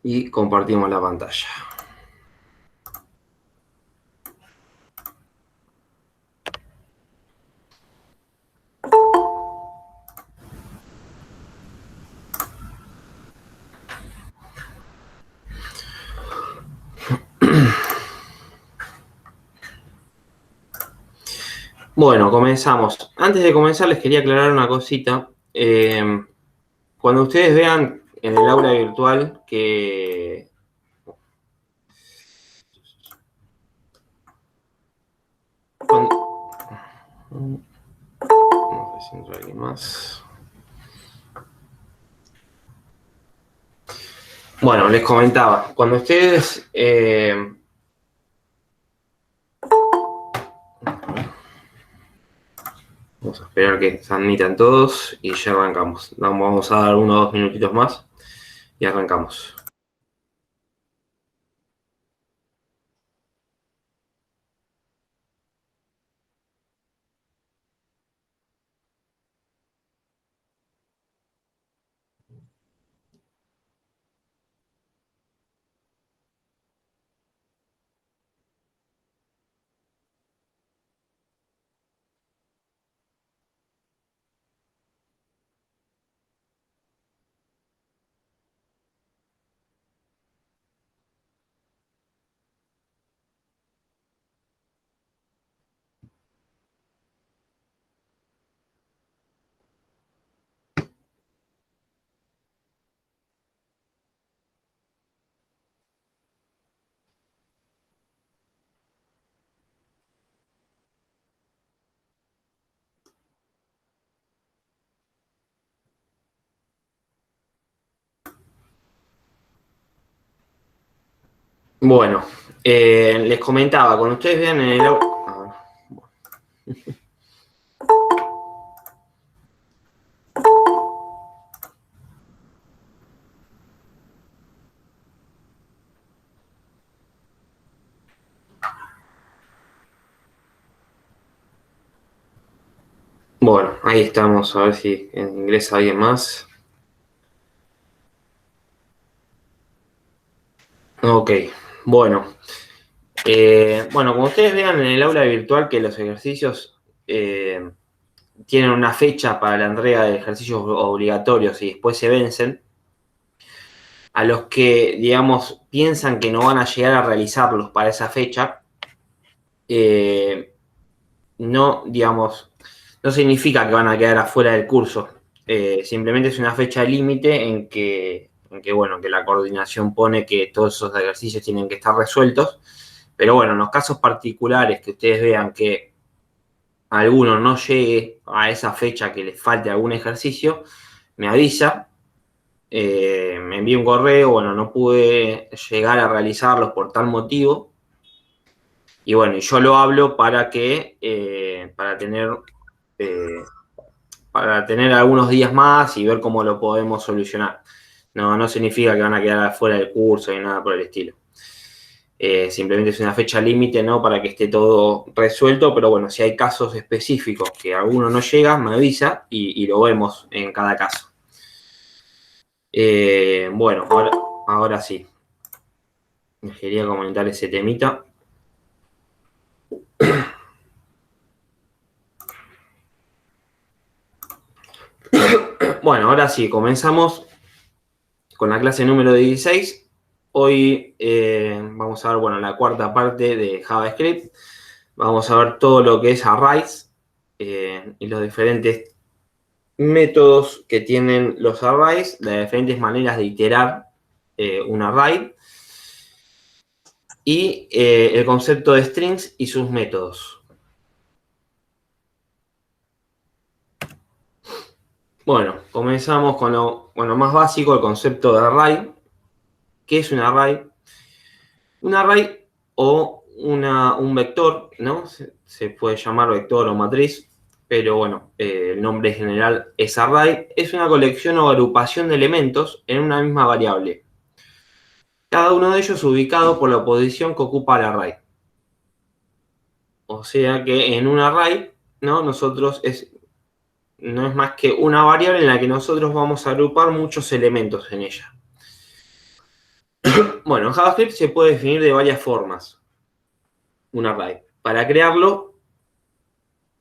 y compartimos la pantalla. Bueno, comenzamos. Antes de comenzar les quería aclarar una cosita. Cuando ustedes vean en el aula virtual que... No sé si entra alguien más. Bueno, les comentaba, cuando ustedes... vamos a esperar que se admitan todos y ya arrancamos. Vamos a dar 1 o 2 minutitos más y arrancamos. Bueno, les comentaba, cuando ustedes vean en el... Bueno, ahí estamos, a ver si ingresa alguien más. Ok, bueno. Bueno, como ustedes vean en el aula virtual que los ejercicios tienen una fecha para la entrega de ejercicios obligatorios y después se vencen, a los que, digamos, piensan que no van a llegar a realizarlos para esa fecha, no, digamos, no significa que van a quedar afuera del curso. Simplemente es una fecha límite bueno, que la coordinación pone que todos esos ejercicios tienen que estar resueltos. Pero bueno, en los casos particulares que ustedes vean que alguno no llegue a esa fecha, que les falte algún ejercicio, me avisa, me envía un correo, bueno, no pude llegar a realizarlos por tal motivo. Y bueno, yo lo hablo para que, eh, para tener algunos días más y ver cómo lo podemos solucionar. No, no significa que van a quedar fuera del curso ni nada por el estilo. Simplemente es una fecha límite, ¿no? Para que esté todo resuelto, pero bueno, si hay casos específicos que alguno no llega, me avisa y lo vemos en cada caso. Bueno, ahora sí. Les quería comentar ese temita. Bueno, ahora sí, comenzamos con la clase número 16. Hoy vamos a ver, bueno, la cuarta parte de JavaScript. Vamos a ver todo lo que es arrays y los diferentes métodos que tienen los arrays, las diferentes maneras de iterar un array y el concepto de strings y sus métodos. Bueno, comenzamos con lo más básico, el concepto de array. ¿Qué es un array? Un array o un vector, ¿no? Se puede llamar vector o matriz, pero bueno, el nombre general es array. Es una colección o agrupación de elementos en una misma variable. Cada uno de ellos ubicado por la posición que ocupa el array. O sea que en un array, ¿no? No es más que una variable en la que nosotros vamos a agrupar muchos elementos en ella. Bueno, en JavaScript se puede definir de varias formas un array. Para crearlo,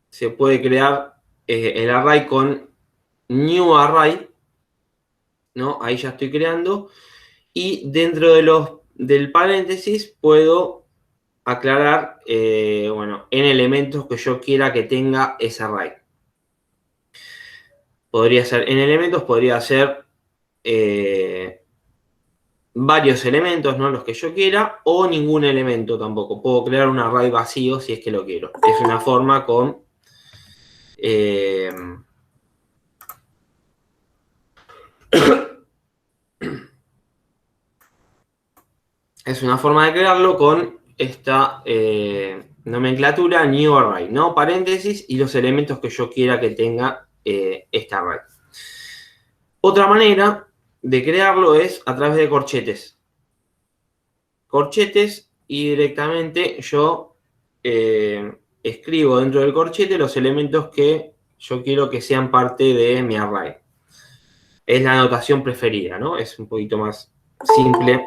se puede crear el array con new array, ¿no? Ahí ya estoy creando. Y dentro del paréntesis puedo aclarar, bueno, en elementos que yo quiera que tenga ese array. Podría ser en elementos, podría ser varios elementos, ¿no? Los que yo quiera, o ningún elemento tampoco. Puedo crear un array vacío si es que lo quiero. Es una forma con... eh, es una forma de crearlo con esta nomenclatura new array, ¿no? Paréntesis y los elementos que yo quiera que tenga este array. Otra manera de crearlo es a través de corchetes. Corchetes y directamente yo escribo dentro del corchete los elementos que yo quiero que sean parte de mi array. Es la anotación preferida, ¿no? Es un poquito más simple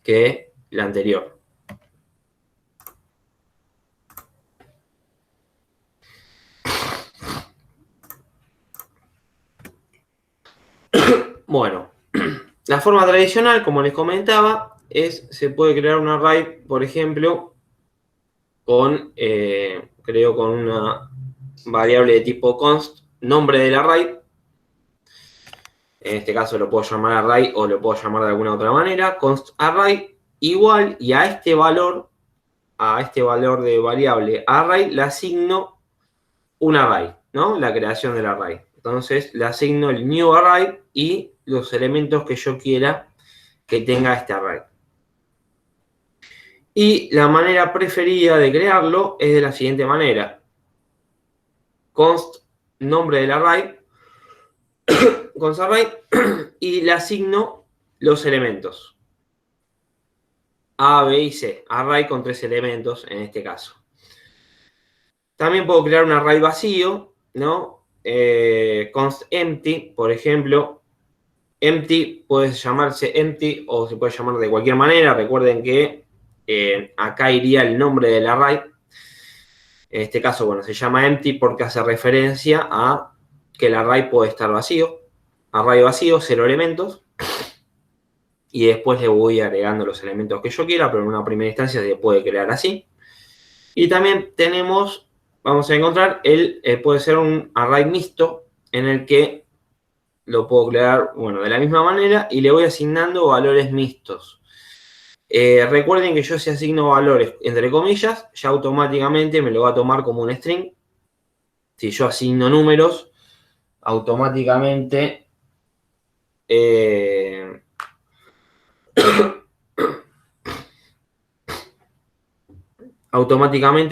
que la anterior. Bueno, la forma tradicional, como les comentaba, se puede crear un array, por ejemplo, creo con una variable de tipo const, nombre del array. En este caso lo puedo llamar array o lo puedo llamar de alguna otra manera. Const array igual, y a este valor de variable array, le asigno un array, ¿no? La creación del array. Entonces le asigno el new array y los elementos que yo quiera que tenga este array. Y la manera preferida de crearlo es de la siguiente manera. Const nombre del array, const array, y le asigno los elementos. A, B y C. Array con 3 elementos en este caso. También puedo crear un array vacío, ¿no? Const empty, por ejemplo. Empty puede llamarse empty o se puede llamar de cualquier manera. Recuerden que acá iría el nombre del array. En este caso, bueno, se llama empty porque hace referencia a que el array puede estar vacío. Array vacío, 0 elementos. Y después le voy agregando los elementos que yo quiera, pero en una primera instancia se puede crear así. Y también tenemos, vamos a encontrar, puede ser un array mixto en el que lo puedo crear, bueno, de la misma manera y le voy asignando valores mixtos. Recuerden que yo si asigno valores entre comillas, ya automáticamente me lo va a tomar como un string. Si yo asigno números, automáticamente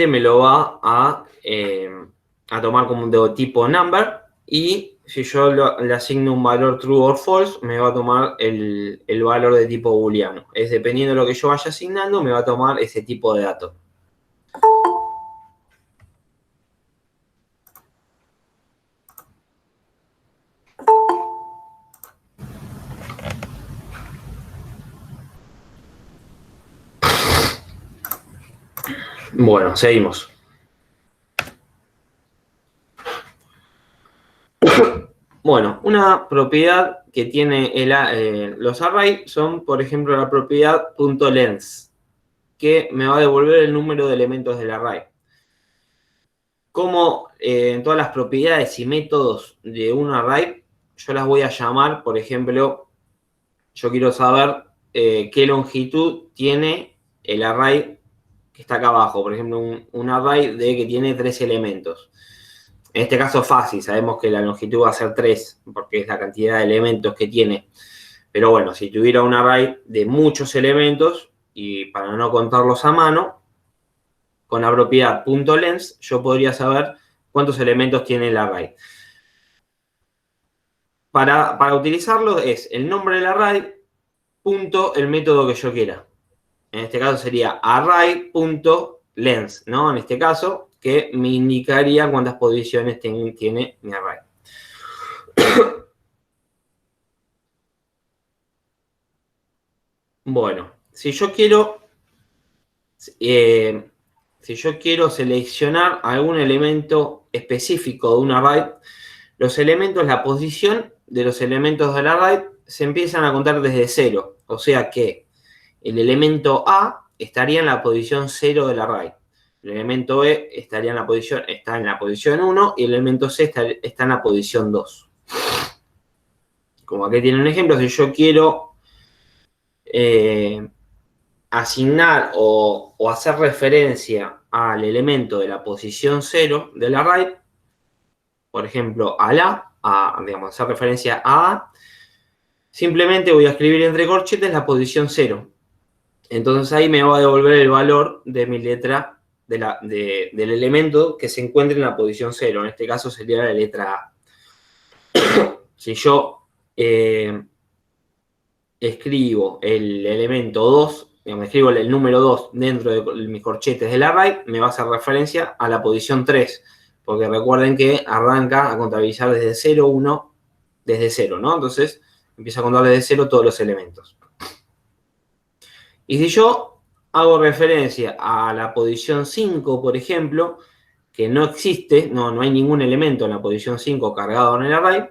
me lo va a tomar como de tipo number, y si yo le asigno un valor true or false, me va a tomar el valor de tipo booleano. Es dependiendo de lo que yo vaya asignando, me va a tomar ese tipo de datos. Bueno, seguimos. Bueno, una propiedad que tiene los arrays son, por ejemplo, la propiedad .length, que me va a devolver el número de elementos del array. Como en todas las propiedades y métodos de un array, yo las voy a llamar, por ejemplo, yo quiero saber qué longitud tiene el array que está acá abajo. Por ejemplo, un array que tiene 3 elementos. En este caso fácil, sabemos que la longitud va a ser 3, porque es la cantidad de elementos que tiene. Pero bueno, si tuviera un array de muchos elementos, y para no contarlos a mano, con la propiedad .length, yo podría saber cuántos elementos tiene el array. Para utilizarlo es el nombre del array, punto el método que yo quiera. En este caso sería array.length, ¿no? En este caso, que me indicaría cuántas posiciones tiene mi array. Bueno, si yo quiero seleccionar algún elemento específico de un array, los elementos, la posición de los elementos del array se empiezan a contar desde cero. O sea que el elemento A estaría en la posición 0 del array. El elemento E está en la posición 1 y el elemento C está en la posición 2. Como aquí tiene un ejemplo, si yo quiero asignar o hacer referencia al elemento de la posición 0 del array, por ejemplo, digamos, hacer referencia a A, simplemente voy a escribir entre corchetes la posición 0. Entonces ahí me va a devolver el valor de mi letra del elemento que se encuentre en la posición 0. En este caso sería la letra A. Si yo escribo el elemento 2, digamos, escribo el número 2 dentro de mis corchetes del array, me va a hacer referencia a la posición 3, porque recuerden que arranca a contabilizar desde 0, 1, desde 0, ¿no? Entonces empieza a contar desde 0 todos los elementos. Y si yo hago referencia a la posición 5, por ejemplo, que no existe, no hay ningún elemento en la posición 5 cargado en el array,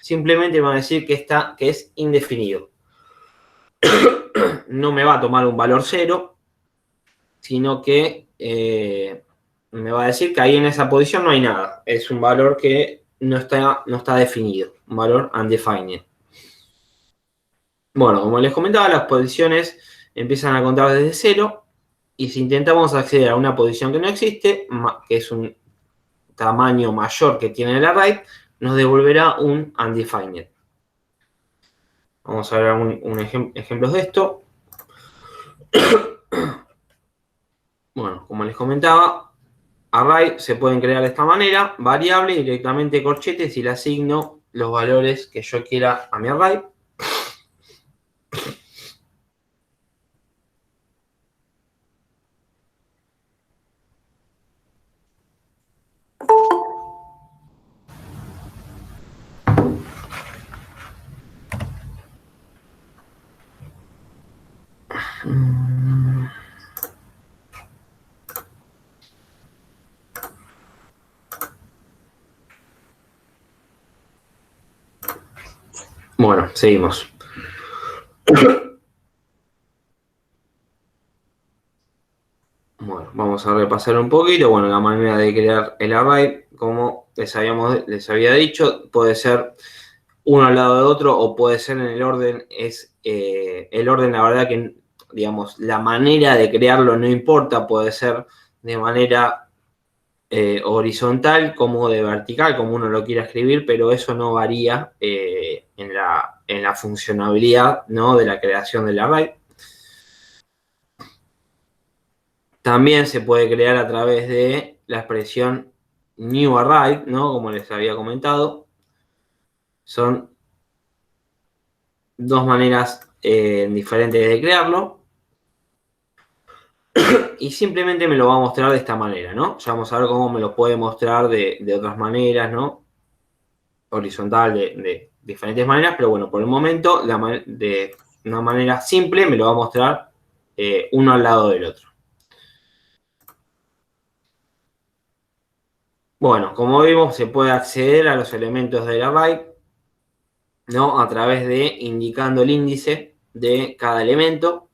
simplemente me va a decir que es indefinido. No me va a tomar un valor 0, sino que me va a decir que ahí en esa posición no hay nada. Es un valor que no está definido, un valor undefined. Bueno, como les comentaba, las posiciones empiezan a contar desde 0 y si intentamos acceder a una posición que no existe, que es un tamaño mayor que tiene el array, nos devolverá un undefined. Vamos a ver ejemplos de esto. Bueno, como les comentaba, array se pueden crear de esta manera, variable y directamente corchetes y le asigno los valores que yo quiera a mi array. Bueno, seguimos. Bueno, vamos a repasar un poquito. Bueno, la manera de crear el array, como les había dicho, puede ser uno al lado de otro o puede ser en el orden. El orden, la verdad que, digamos, la manera de crearlo no importa, puede ser de manera horizontal como de vertical, como uno lo quiera escribir, pero eso no varía en la funcionalidad, ¿no?, de la creación del array. También se puede crear a través de la expresión new array, ¿no?, como les había comentado. Son dos maneras diferentes de crearlo. Y simplemente me lo va a mostrar de esta manera, ¿no? Ya vamos a ver cómo me lo puede mostrar de otras maneras, ¿no? Horizontal, de diferentes maneras, pero bueno, por el momento, de una manera simple, me lo va a mostrar uno al lado del otro. Bueno, como vimos, se puede acceder a los elementos del array, ¿no?, a través de indicando el índice de cada elemento.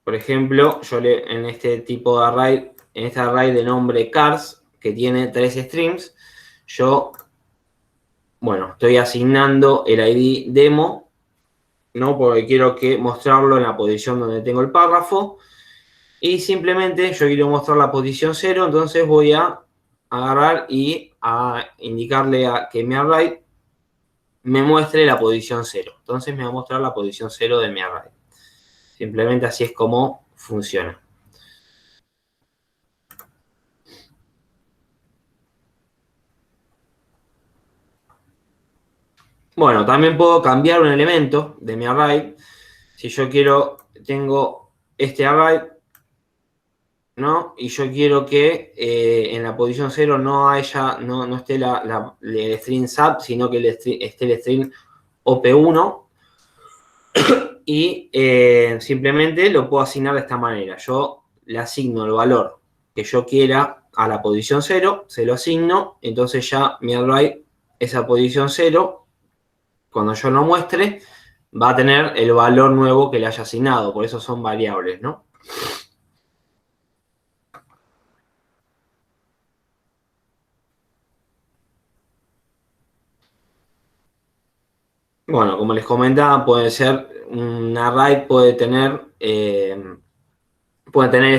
Por ejemplo, en este tipo de array, en este array de nombre cars, que tiene 3 strings, yo, bueno, estoy asignando el ID demo, ¿no?, porque quiero mostrarlo en la posición donde tengo el párrafo. Y simplemente yo quiero mostrar la posición 0, entonces voy a agarrar y a indicarle que mi array me muestre la posición 0. Entonces me va a mostrar la posición 0 de mi array. Simplemente así es como funciona. Bueno, también puedo cambiar un elemento de mi array. Si yo tengo este array, ¿no?, y yo quiero que en la posición 0 no esté el string sub, sino que esté el string OP1 y simplemente lo puedo asignar de esta manera. Yo le asigno el valor que yo quiera a la posición 0, se lo asigno, entonces ya mi array, esa posición 0, cuando yo lo muestre, va a tener el valor nuevo que le haya asignado, por eso son variables, ¿no? Bueno, como les comentaba, puede ser un array, puede tener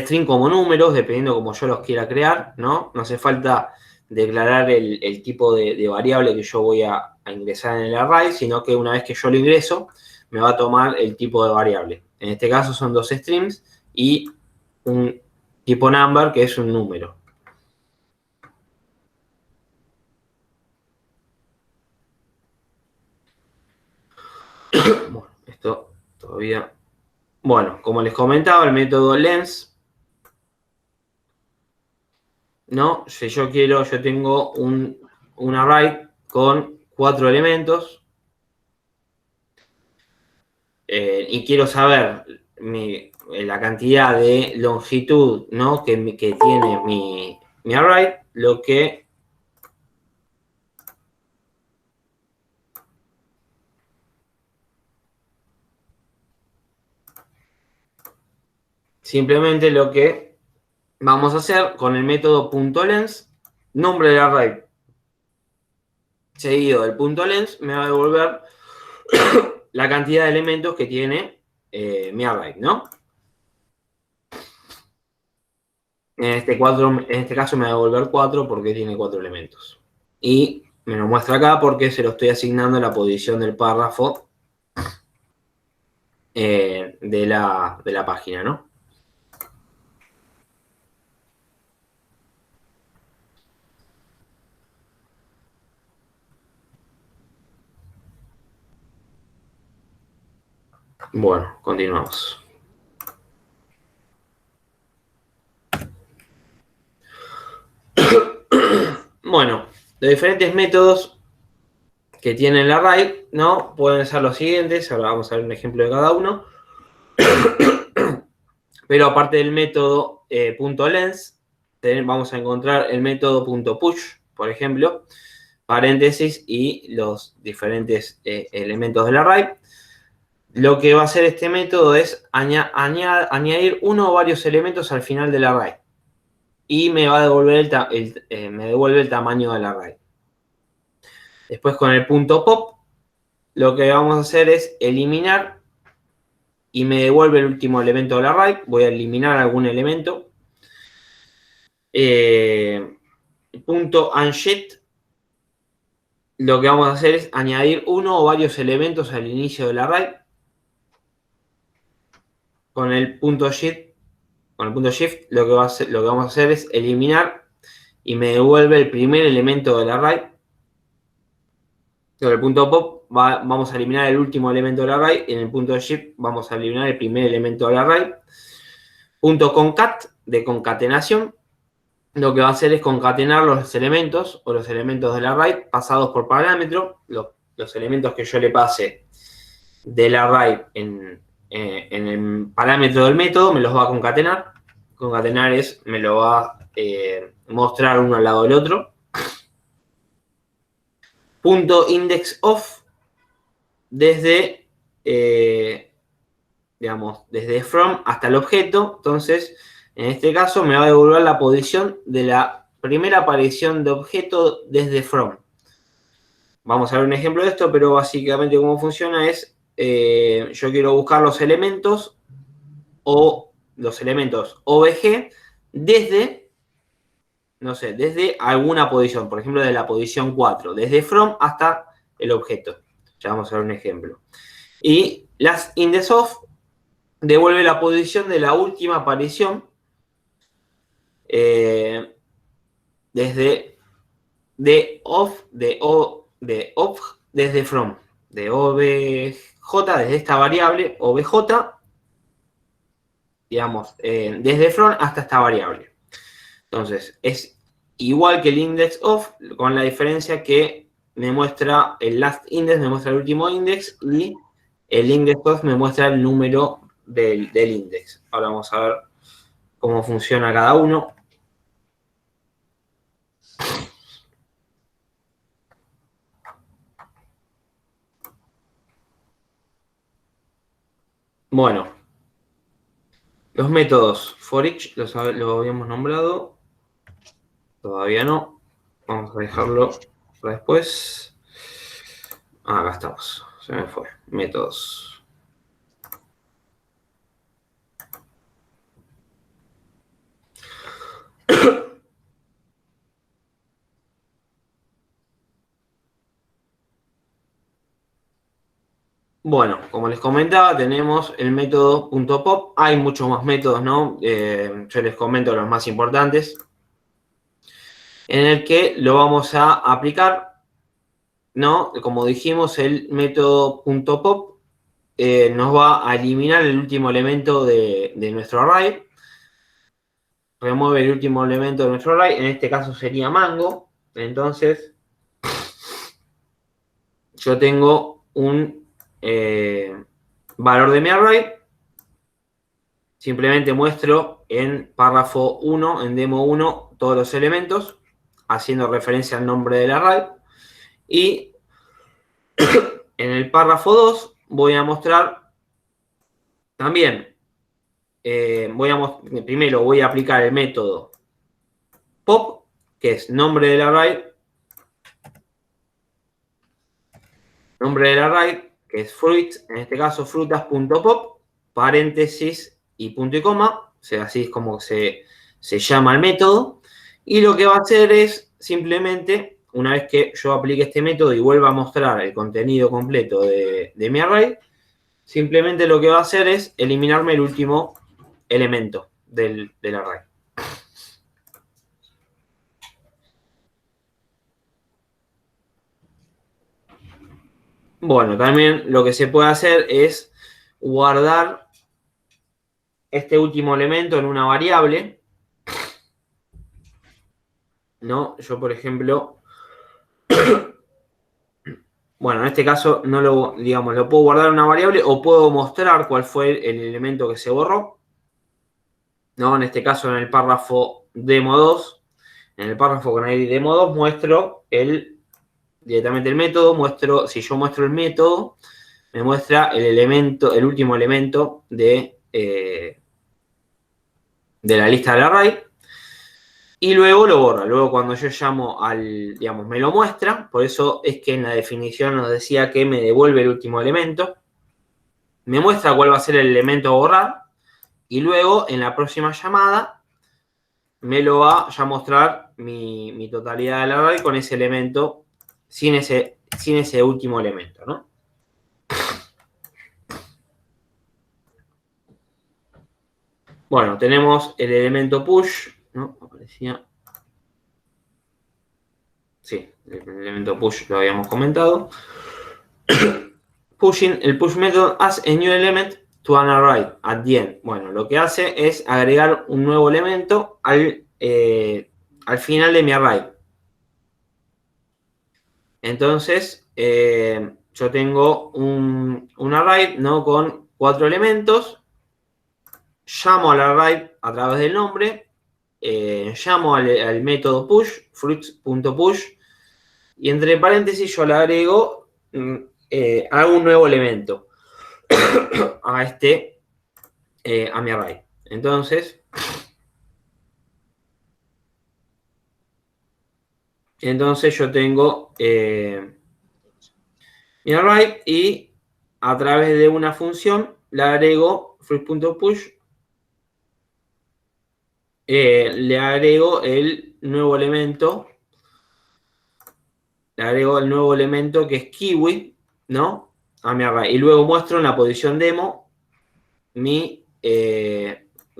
string como números, dependiendo como yo los quiera crear, ¿no? No hace falta declarar el tipo de variable que yo voy a ingresar en el array, sino que una vez que yo lo ingreso, me va a tomar el tipo de variable. En este caso son dos strings y un tipo number, que es un número. Bueno, esto todavía... Bueno, como les comentaba, el método lens, ¿no? Si yo quiero, yo tengo un array con 4 elementos y quiero saber la cantidad de longitud, ¿no? que tiene mi array, lo que simplemente lo que vamos a hacer con el método .lens, nombre del array seguido del .lens, me va a devolver la cantidad de elementos que tiene mi array, ¿no? En este caso me va a devolver 4 porque tiene 4 elementos. Y me lo muestra acá porque se lo estoy asignando a la posición del párrafo de la página, ¿no? Bueno, continuamos. Bueno, los diferentes métodos que tiene el array, ¿no? Pueden ser los siguientes, ahora vamos a ver un ejemplo de cada uno. Pero aparte del método .lens, vamos a encontrar el método .push, por ejemplo, paréntesis y los diferentes elementos del array. Lo que va a hacer este método es añadir uno o varios elementos al final del array. Y me va a devolver me devuelve el tamaño del array. Después con el .pop, lo que vamos a hacer es eliminar y me devuelve el último elemento del array. Voy a eliminar algún elemento. .unset, lo que vamos a hacer es añadir uno o varios elementos al inicio del array. Con el .shift, lo que vamos a hacer es eliminar y me devuelve el primer elemento del array. Con el .pop vamos a eliminar el último elemento del array y en el .shift vamos a eliminar el primer elemento del array. .concat, de concatenación, lo que va a hacer es concatenar los elementos o los elementos del array pasados por parámetro, los elementos que yo le pase del array en el parámetro del método me los va a concatenar. Concatenar me lo va a mostrar uno al lado del otro. .indexOf, desde, desde from hasta el objeto. Entonces, en este caso me va a devolver la posición de la primera aparición de objeto desde from. Vamos a ver un ejemplo de esto, pero básicamente cómo funciona es, yo quiero buscar los elementos OBG desde, no sé, desde alguna posición, por ejemplo, de la posición 4, desde from hasta el objeto. Ya vamos a ver un ejemplo. Y las indexOf devuelve la posición de la última aparición desde desde from, de obj, desde esta variable obj, digamos, desde from hasta esta variable. Entonces, es igual que el indexOf, con la diferencia que me muestra el last index, me muestra el último index, y el index cost me muestra el número del index. Ahora vamos a ver cómo funciona cada uno. Bueno, los métodos for each lo habíamos nombrado. Todavía no. Vamos a dejarlo para después. Acá estamos. Se me fue. Métodos. Bueno, como les comentaba, tenemos el método .pop. Hay muchos más métodos, ¿no? Yo les comento los más importantes. En el que lo vamos a aplicar, ¿no? Como dijimos, el método .pop nos va a eliminar el último elemento de nuestro array. Remueve el último elemento de nuestro array. En este caso sería mango. Entonces, yo tengo un valor de mi array. Simplemente muestro en párrafo 1, en demo 1, todos los elementos, haciendo referencia al nombre del array. Y en el párrafo 2 voy a mostrar también, primero voy a aplicar el método pop, que es nombre del array, que es fruit, en este caso frutas.pop, paréntesis y punto y coma, o sea, así es como se llama el método. Y lo que va a hacer es simplemente, una vez que yo aplique este método y vuelva a mostrar el contenido completo de mi array, simplemente lo que va a hacer es eliminarme el último elemento del array. Bueno, también lo que se puede hacer es guardar este último elemento en una variable, ¿no? Yo, por ejemplo, bueno, en este caso no lo, digamos, lo puedo guardar en una variable o puedo mostrar cuál fue el elemento que se borró, ¿no? En este caso, en el párrafo demo 2, en el párrafo con ID demo 2 muestro directamente el método, si yo muestro el método, me muestra el último elemento de la lista del array. Y luego lo borra. Luego cuando yo llamo digamos, me lo muestra. Por eso es que en la definición nos decía que me devuelve el último elemento. Me muestra cuál va a ser el elemento a borrar. Y luego en la próxima llamada me lo va ya a mostrar mi totalidad del array con ese elemento, sin ese último elemento, ¿no? Bueno, tenemos el elemento push, ¿no? Aparecía. Sí, el elemento push lo habíamos comentado. El push method adds a new element to an array at the end. Bueno, lo que hace es agregar un nuevo elemento al final de mi array. Entonces, yo tengo un array, ¿no? Con 4 elementos. Llamo al array a través del nombre. Llamo al método push, fruits.push. Y entre paréntesis yo le agrego hago un nuevo elemento a mi array. Entonces yo tengo mi array y a través de una función le agrego fruit.push, le agrego el nuevo elemento que es kiwi, ¿no? A mi array. Y luego muestro en la posición demo mi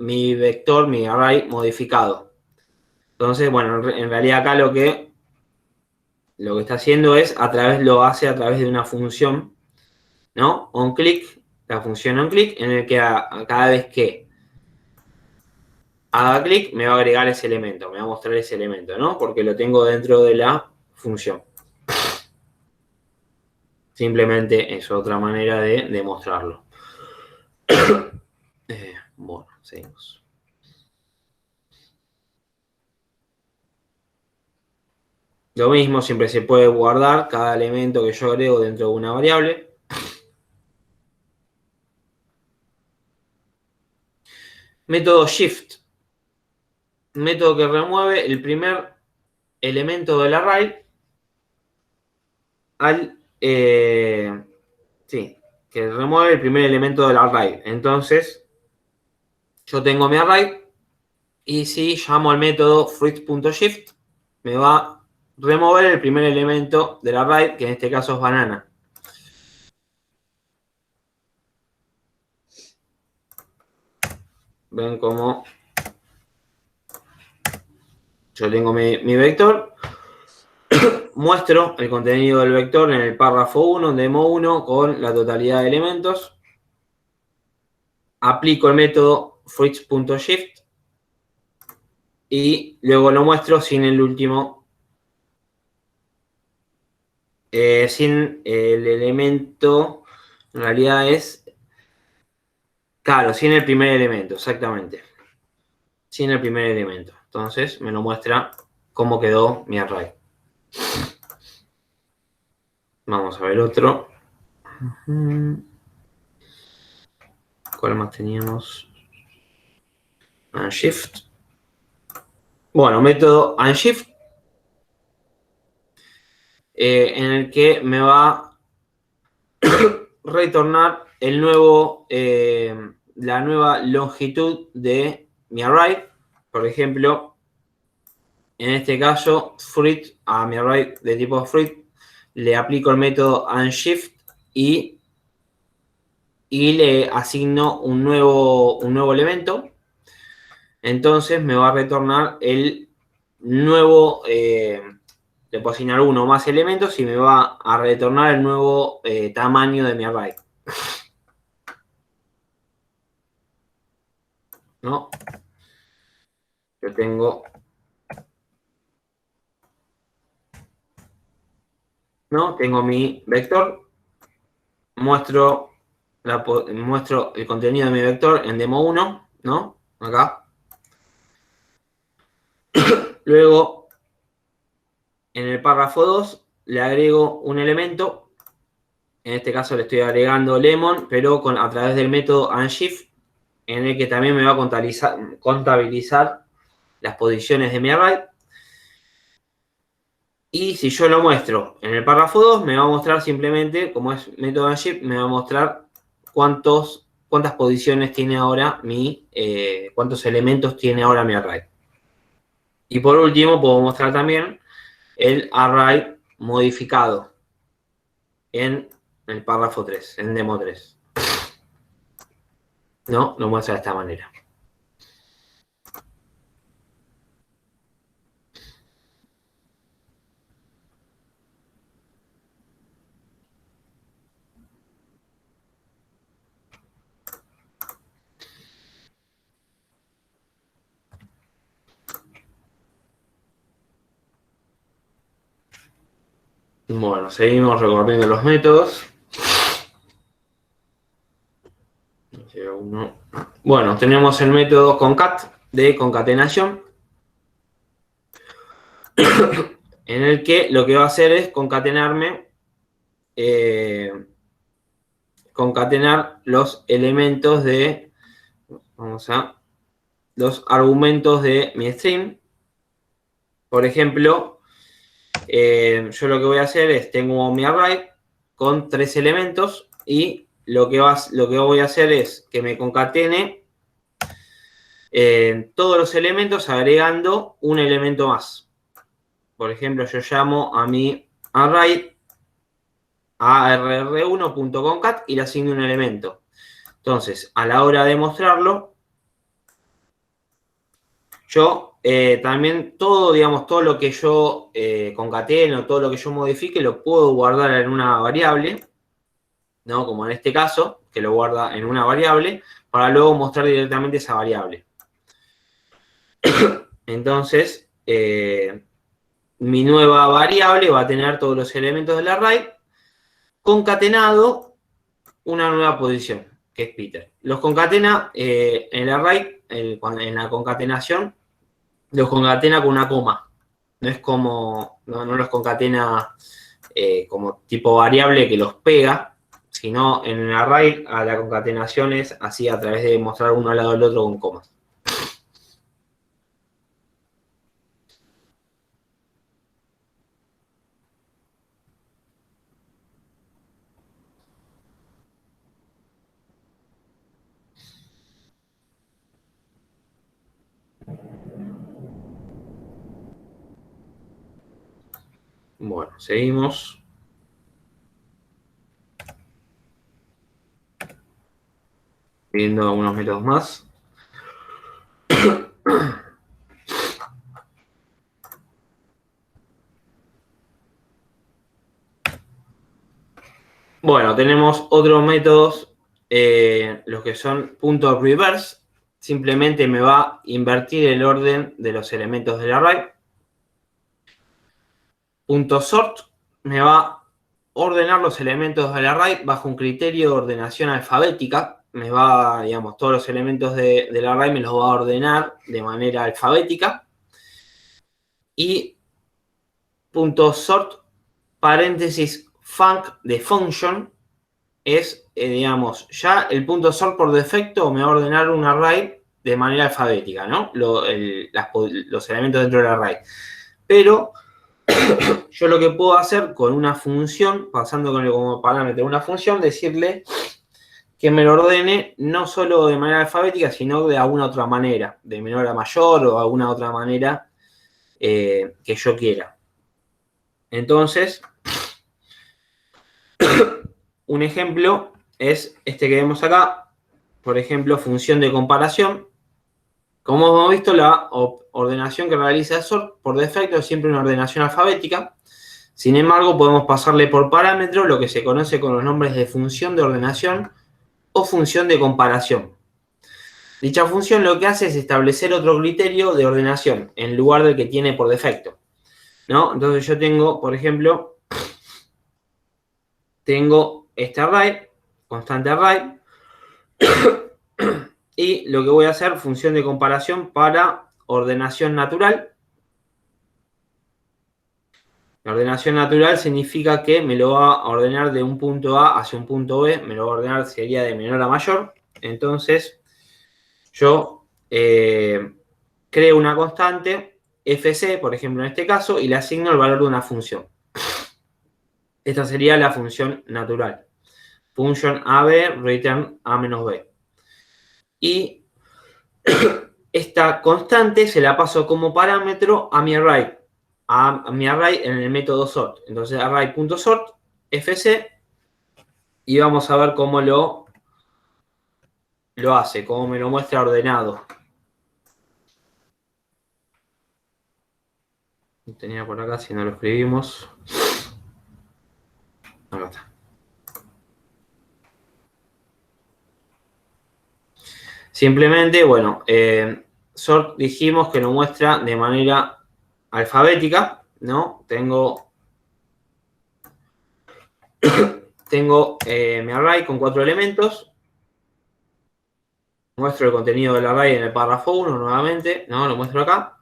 vector, mi array modificado. Entonces, bueno, en realidad acá lo que está haciendo es lo hace a través de una función, ¿no? OnClick, la función OnClick, en el que cada vez que haga clic me va a agregar ese elemento, me va a mostrar ese elemento, ¿no? Porque lo tengo dentro de la función. Simplemente es otra manera de demostrarlo. Bueno, seguimos. Lo mismo, siempre se puede guardar cada elemento que yo agrego dentro de una variable. Método shift. Método que remueve el primer elemento del array al... sí, que remueve el primer elemento del array. Entonces, yo tengo mi array y si llamo al método fruit.shift, me va a remover el primer elemento del array, que en este caso es banana. Ven cómo yo tengo mi vector, muestro el contenido del vector en el párrafo 1, demo 1, con la totalidad de elementos, aplico el método fruits.shift y luego lo muestro sin el último, sin el elemento, en realidad es, claro, sin el primer elemento, exactamente. Sin el primer elemento. Entonces me lo muestra cómo quedó mi array. Vamos a ver otro. ¿Cuál más teníamos? Unshift. Bueno, método unshift, en el que me va a retornar el nuevo, la nueva longitud de mi array. Por ejemplo, en este caso, fruit, a mi array de tipo fruit, le aplico el método unshift y le asigno un nuevo elemento. Entonces me va a retornar el nuevo, le puedo asignar uno o más elementos y me va a retornar el nuevo tamaño de mi array. ¿No? Yo tengo, ¿no? Tengo mi vector, muestro, muestro el contenido de mi vector en demo 1, ¿no? Acá. Luego, en el párrafo 2, le agrego un elemento. En este caso le estoy agregando lemon, pero a través del método unshift, en el que también me va a contabilizar las posiciones de mi array. Y si yo lo muestro en el párrafo 2, me va a mostrar simplemente, como es método unshift, me va a mostrar cuántas posiciones tiene ahora cuántos elementos tiene ahora mi array. Y por último, puedo mostrar también el array modificado en el párrafo 3, en demo 3. ¿No? Lo muestra de esta manera. Bueno, seguimos recorriendo los métodos. Bueno, tenemos el método concat de concatenación, en el que lo que va a hacer es concatenar los elementos de, los argumentos de mi string. Por ejemplo, yo lo que voy a hacer es, tengo mi array con 3 elementos y lo que voy a hacer es que me concatene todos los elementos agregando un elemento más. Por ejemplo, yo llamo a mi array arr1.concat y le asigno un elemento. Entonces, a la hora de mostrarlo, yo también todo lo que yo concateno, todo lo que yo modifique, lo puedo guardar en una variable, ¿no? Como en este caso, que lo guarda en una variable, para luego mostrar directamente esa variable. Entonces, mi nueva variable va a tener todos los elementos del array concatenado una nueva posición, que es Peter. Los concatena en el array, en la concatenación, los concatena con una coma. No es como, no los concatena como tipo variable que los pega, sino en el array a la concatenación es así a través de mostrar uno al lado del otro con comas. Bueno, seguimos. Viendo algunos métodos más. Bueno, tenemos otros métodos, los que son punto reverse. Simplemente me va a invertir el orden de los elementos del array. Punto sort me va a ordenar los elementos del array bajo un criterio de ordenación alfabética. Me va, digamos, todos los elementos del array me los va a ordenar de manera alfabética. Y punto sort paréntesis func de function es, digamos, ya el punto sort por defecto me va a ordenar un array de manera alfabética, ¿no? Los elementos dentro del array. Pero yo lo que puedo hacer con una función, pasándole como parámetro una función, decirle que me lo ordene no solo de manera alfabética, sino de alguna otra manera, de menor a mayor o alguna otra manera que yo quiera. Entonces, un ejemplo es este que vemos acá, por ejemplo, función de comparación. Como hemos visto, la ordenación que realiza sort por defecto es siempre una ordenación alfabética. Sin embargo, podemos pasarle por parámetro lo que se conoce con los nombres de función de ordenación o función de comparación. Dicha función lo que hace es establecer otro criterio de ordenación en lugar del que tiene por defecto, ¿no? Entonces yo tengo, por ejemplo, tengo este array, constante array, y lo que voy a hacer, función de comparación para ordenación natural. La ordenación natural significa que me lo va a ordenar de un punto A hacia un punto B, me lo va a ordenar, sería de menor a mayor. Entonces, yo creo una constante, fc, por ejemplo, en este caso, y le asigno el valor de una función. Esta sería la función natural. Function AB, return A menos B. Y esta constante se la paso como parámetro a mi array. A mi array en el método sort. Entonces, array.sort, fc, y vamos a ver cómo lo hace, cómo me lo muestra ordenado. Lo tenía por acá, si no lo escribimos. Acá está. Simplemente, bueno, sort dijimos que lo muestra de manera alfabética, ¿no? Tengo mi array con 4 elementos. Muestro el contenido del array en el párrafo 1 nuevamente, ¿no? Lo muestro acá.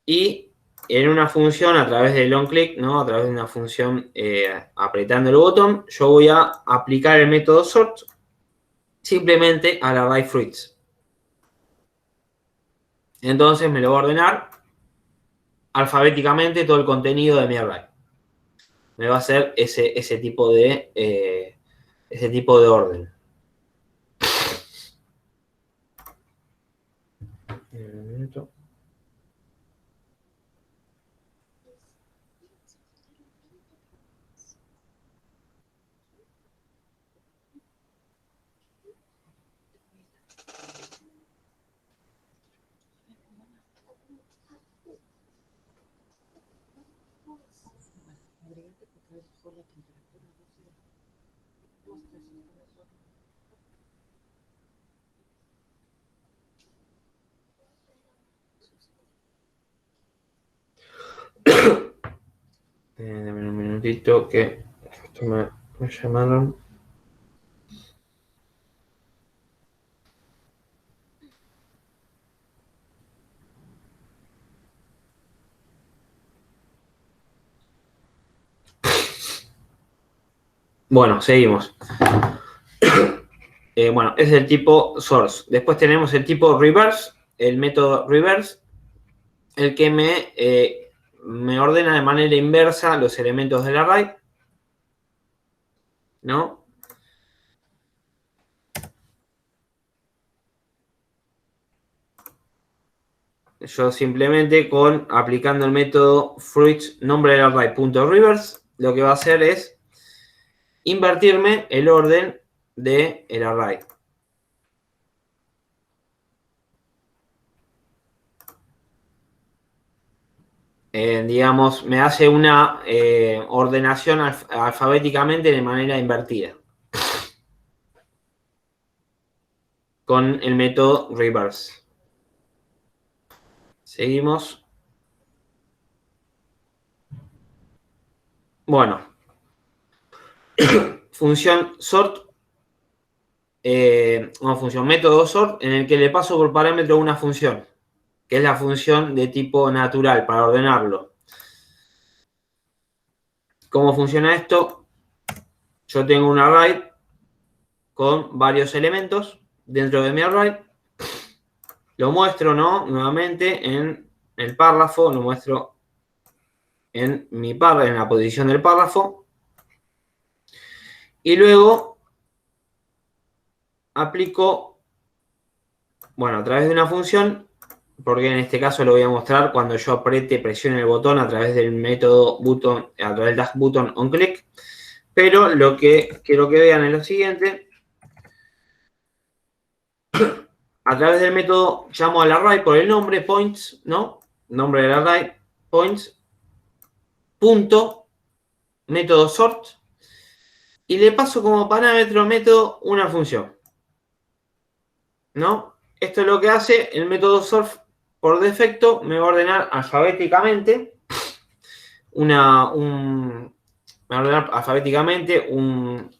Y en una función, a través del onClick, ¿no? A través de una función apretando el botón, yo voy a aplicar el método sort simplemente al array fruits. Entonces me lo va a ordenar alfabéticamente todo el contenido de mi array. Me va a hacer ese tipo de orden. Un minuto. Dame un minutito que Me llamaron. Bueno, seguimos. Bueno, es el tipo source. Después tenemos el tipo reverse, el método reverse, el que me ordena de manera inversa los elementos del array, ¿no? Yo simplemente aplicando el método fruits nombre del array.reverse, lo que va a hacer es invertirme el orden del array. Digamos, me hace una ordenación alfabéticamente de manera invertida con el método reverse. Seguimos. Bueno, función sort, función método sort, en el que le paso por parámetro una función, que es la función de tipo natural para ordenarlo. ¿Cómo funciona esto? Yo tengo un array con varios elementos dentro de mi array. Lo muestro, ¿no? Nuevamente en el párrafo, lo muestro en en la posición del párrafo. Y luego aplico, bueno, a través de una función, porque en este caso lo voy a mostrar cuando yo presione el botón a través del método button, a través del dash button on click. Pero lo que quiero que vean es lo siguiente. A través del método llamo al array por el nombre, points, ¿no? Nombre del array, points, punto, método sort, y le paso como parámetro método una función, ¿no? Esto es lo que hace el método sort por defecto, me va a ordenar alfabéticamente me va a ordenar alfabéticamente un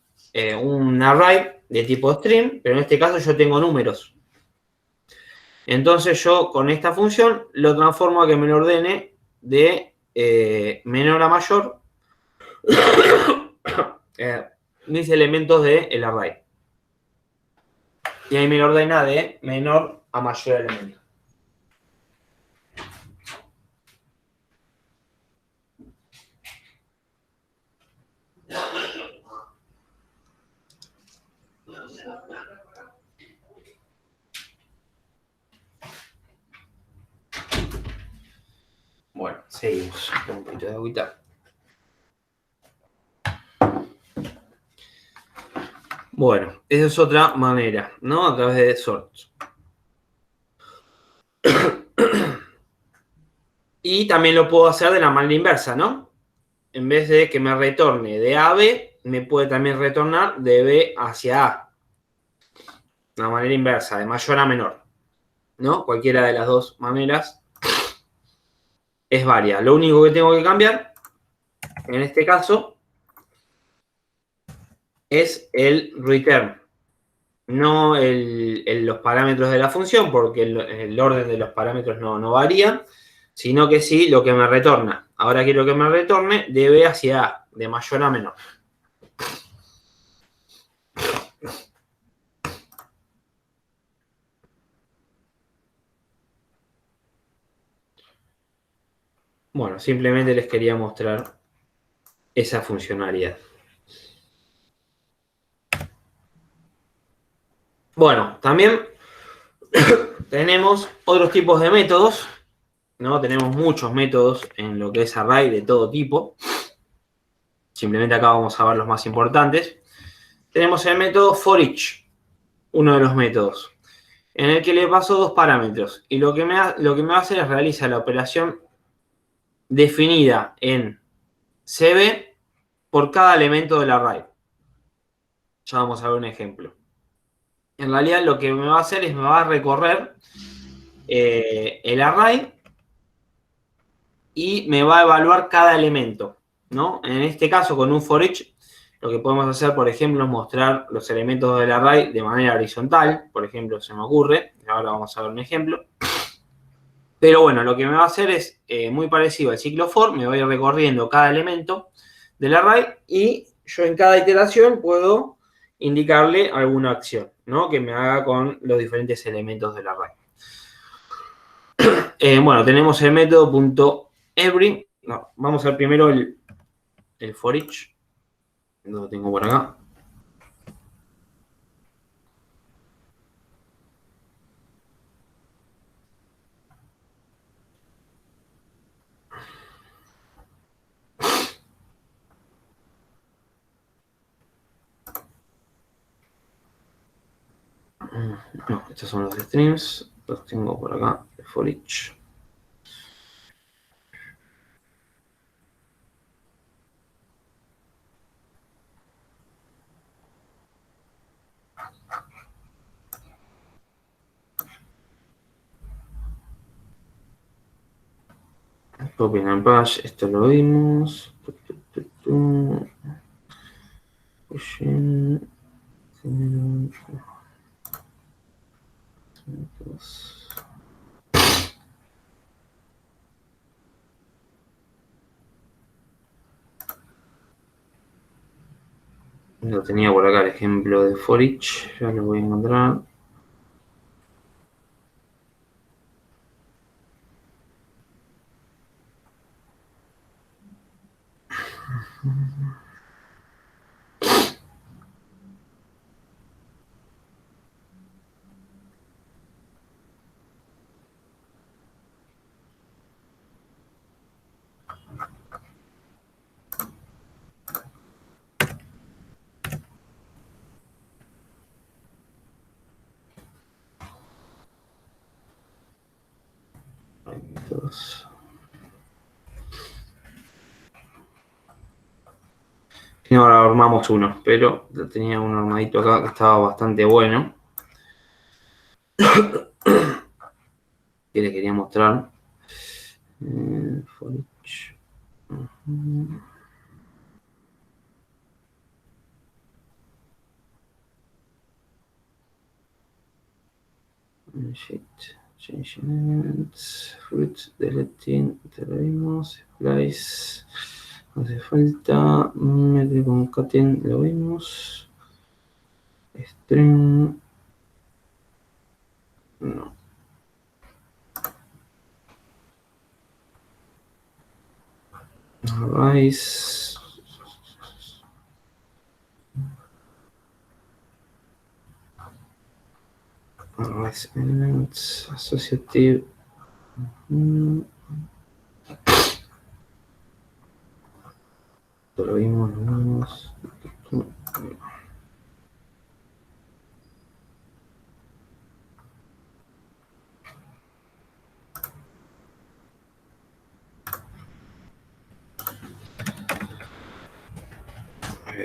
array de tipo string, pero en este caso yo tengo números. Entonces yo con esta función lo transformo a que me lo ordene de menor a mayor mis elementos del array. Y ahí me lo ordena de menor a mayor elemento. Bueno, seguimos. Un poquito de agüita. Bueno, esa es otra manera, ¿no? A través de sorts. Y también lo puedo hacer de la manera inversa, ¿no? En vez de que me retorne de A a B, me puede también retornar de B hacia A. Una manera inversa, de mayor a menor, ¿no? Cualquiera de las dos maneras es válida. Lo único que tengo que cambiar, en este caso, es el return. No los parámetros de la función, porque el orden de los parámetros no varía, sino que sí lo que me retorna. Ahora quiero que me retorne de B hacia A, de mayor a menor. Bueno, simplemente les quería mostrar esa funcionalidad. Bueno, también tenemos otros tipos de métodos, ¿no? Tenemos muchos métodos en lo que es array de todo tipo. Simplemente acá vamos a ver los más importantes. Tenemos el método for each, uno de los métodos, en el que le paso dos parámetros. Y lo que me va a hacer es realizar la operación definida en CB por cada elemento del array. Ya vamos a ver un ejemplo. En realidad lo que me va a hacer es me va a recorrer el array y me va a evaluar cada elemento, ¿no? En este caso, con un for each, lo que podemos hacer, por ejemplo, es mostrar los elementos del array de manera horizontal. Por ejemplo, se me ocurre. Ahora vamos a ver un ejemplo. Pero bueno, lo que me va a hacer es muy parecido al ciclo for. Me voy a ir recorriendo cada elemento del array y yo en cada iteración puedo indicarle alguna acción, ¿no? Que me haga con los diferentes elementos del array. Bueno, tenemos el método .every. No, vamos a ver primero el for each. Lo tengo por acá. No, estos son los strings. Los tengo por acá. El for each. Copy and paste, esto lo vimos. Lo tenía por acá el ejemplo de for each, ya lo voy a encontrar. Y ahora armamos uno, pero tenía un armadito acá que estaba bastante bueno. Que les quería mostrar. For each. Change elements, fruit, deleting, te lo vimos, splice, no hace falta, metre concaten, lo vimos, string, no. Arrays, arrays elements, associative, lo vimos,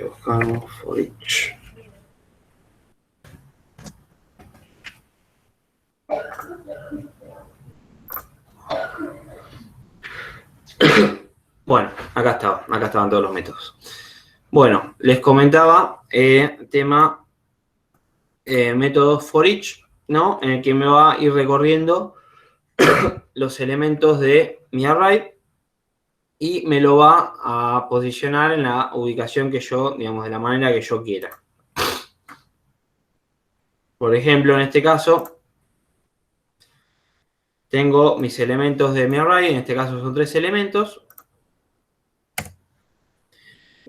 buscamos for each. Bueno, acá estaban todos los métodos. Bueno, les comentaba tema método for each, ¿no? En el que me va a ir recorriendo los elementos de mi array y me lo va a posicionar en la ubicación que yo, digamos, de la manera que yo quiera. Por ejemplo, en este caso, tengo mis elementos de mi array, en este caso son 3 elementos.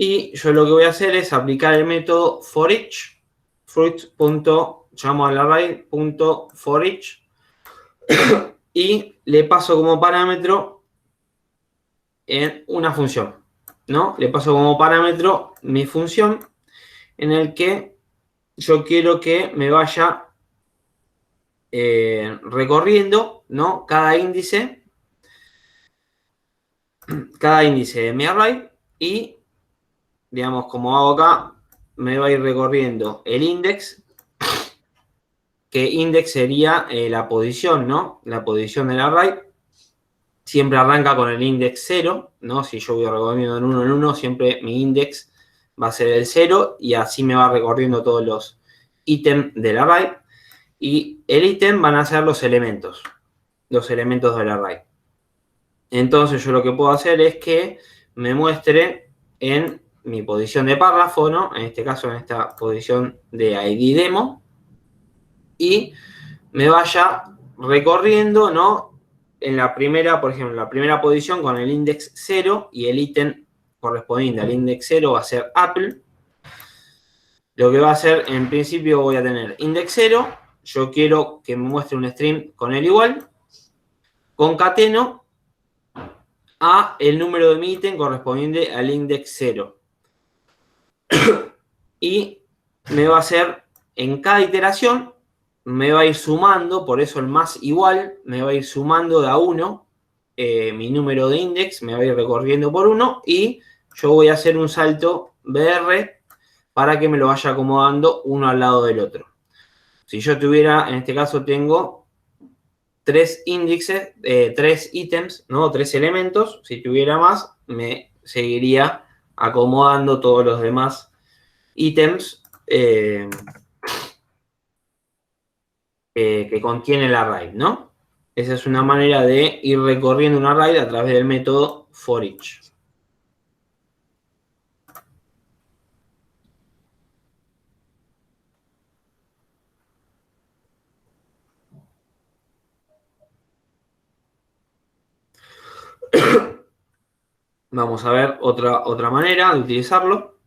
Y yo lo que voy a hacer es aplicar el método for each, llamo al array.forEach y le paso como parámetro en una función, ¿no? Le paso como parámetro mi función en el que yo quiero que me vaya recorriendo, ¿no? Cada índice de mi array y, digamos, como hago acá, me va a ir recorriendo el index, que index sería la posición, ¿no? La posición del array. Siempre arranca con el index 0, ¿no? Si yo voy recorriendo en uno, siempre mi index va a ser el 0 y así me va recorriendo todos los ítems del array. Y el ítem van a ser los elementos del array. Entonces yo lo que puedo hacer es que me muestre en mi posición de párrafo, ¿no? En este caso en esta posición de ID demo, y me vaya recorriendo, ¿no? En la primera, por ejemplo, en la primera posición con el index 0 y el ítem correspondiente al index 0 va a ser Apple. Lo que va a hacer, en principio voy a tener index 0, yo quiero que me muestre un string con el igual, concateno a el número de mi ítem correspondiente al index 0. Y me va a hacer, en cada iteración, me va a ir sumando, por eso el más igual, me va a ir sumando de a 1 mi número de index, me va a ir recorriendo por 1 y yo voy a hacer un salto BR para que me lo vaya acomodando uno al lado del otro. Si yo tuviera, en este caso tengo 3 índices, 3 ítems, ¿no? 3 elementos. Si tuviera más, me seguiría acomodando todos los demás ítems que contiene el array, ¿no? Esa es una manera de ir recorriendo un array a través del método forEach. Vamos a ver otra manera de utilizarlo.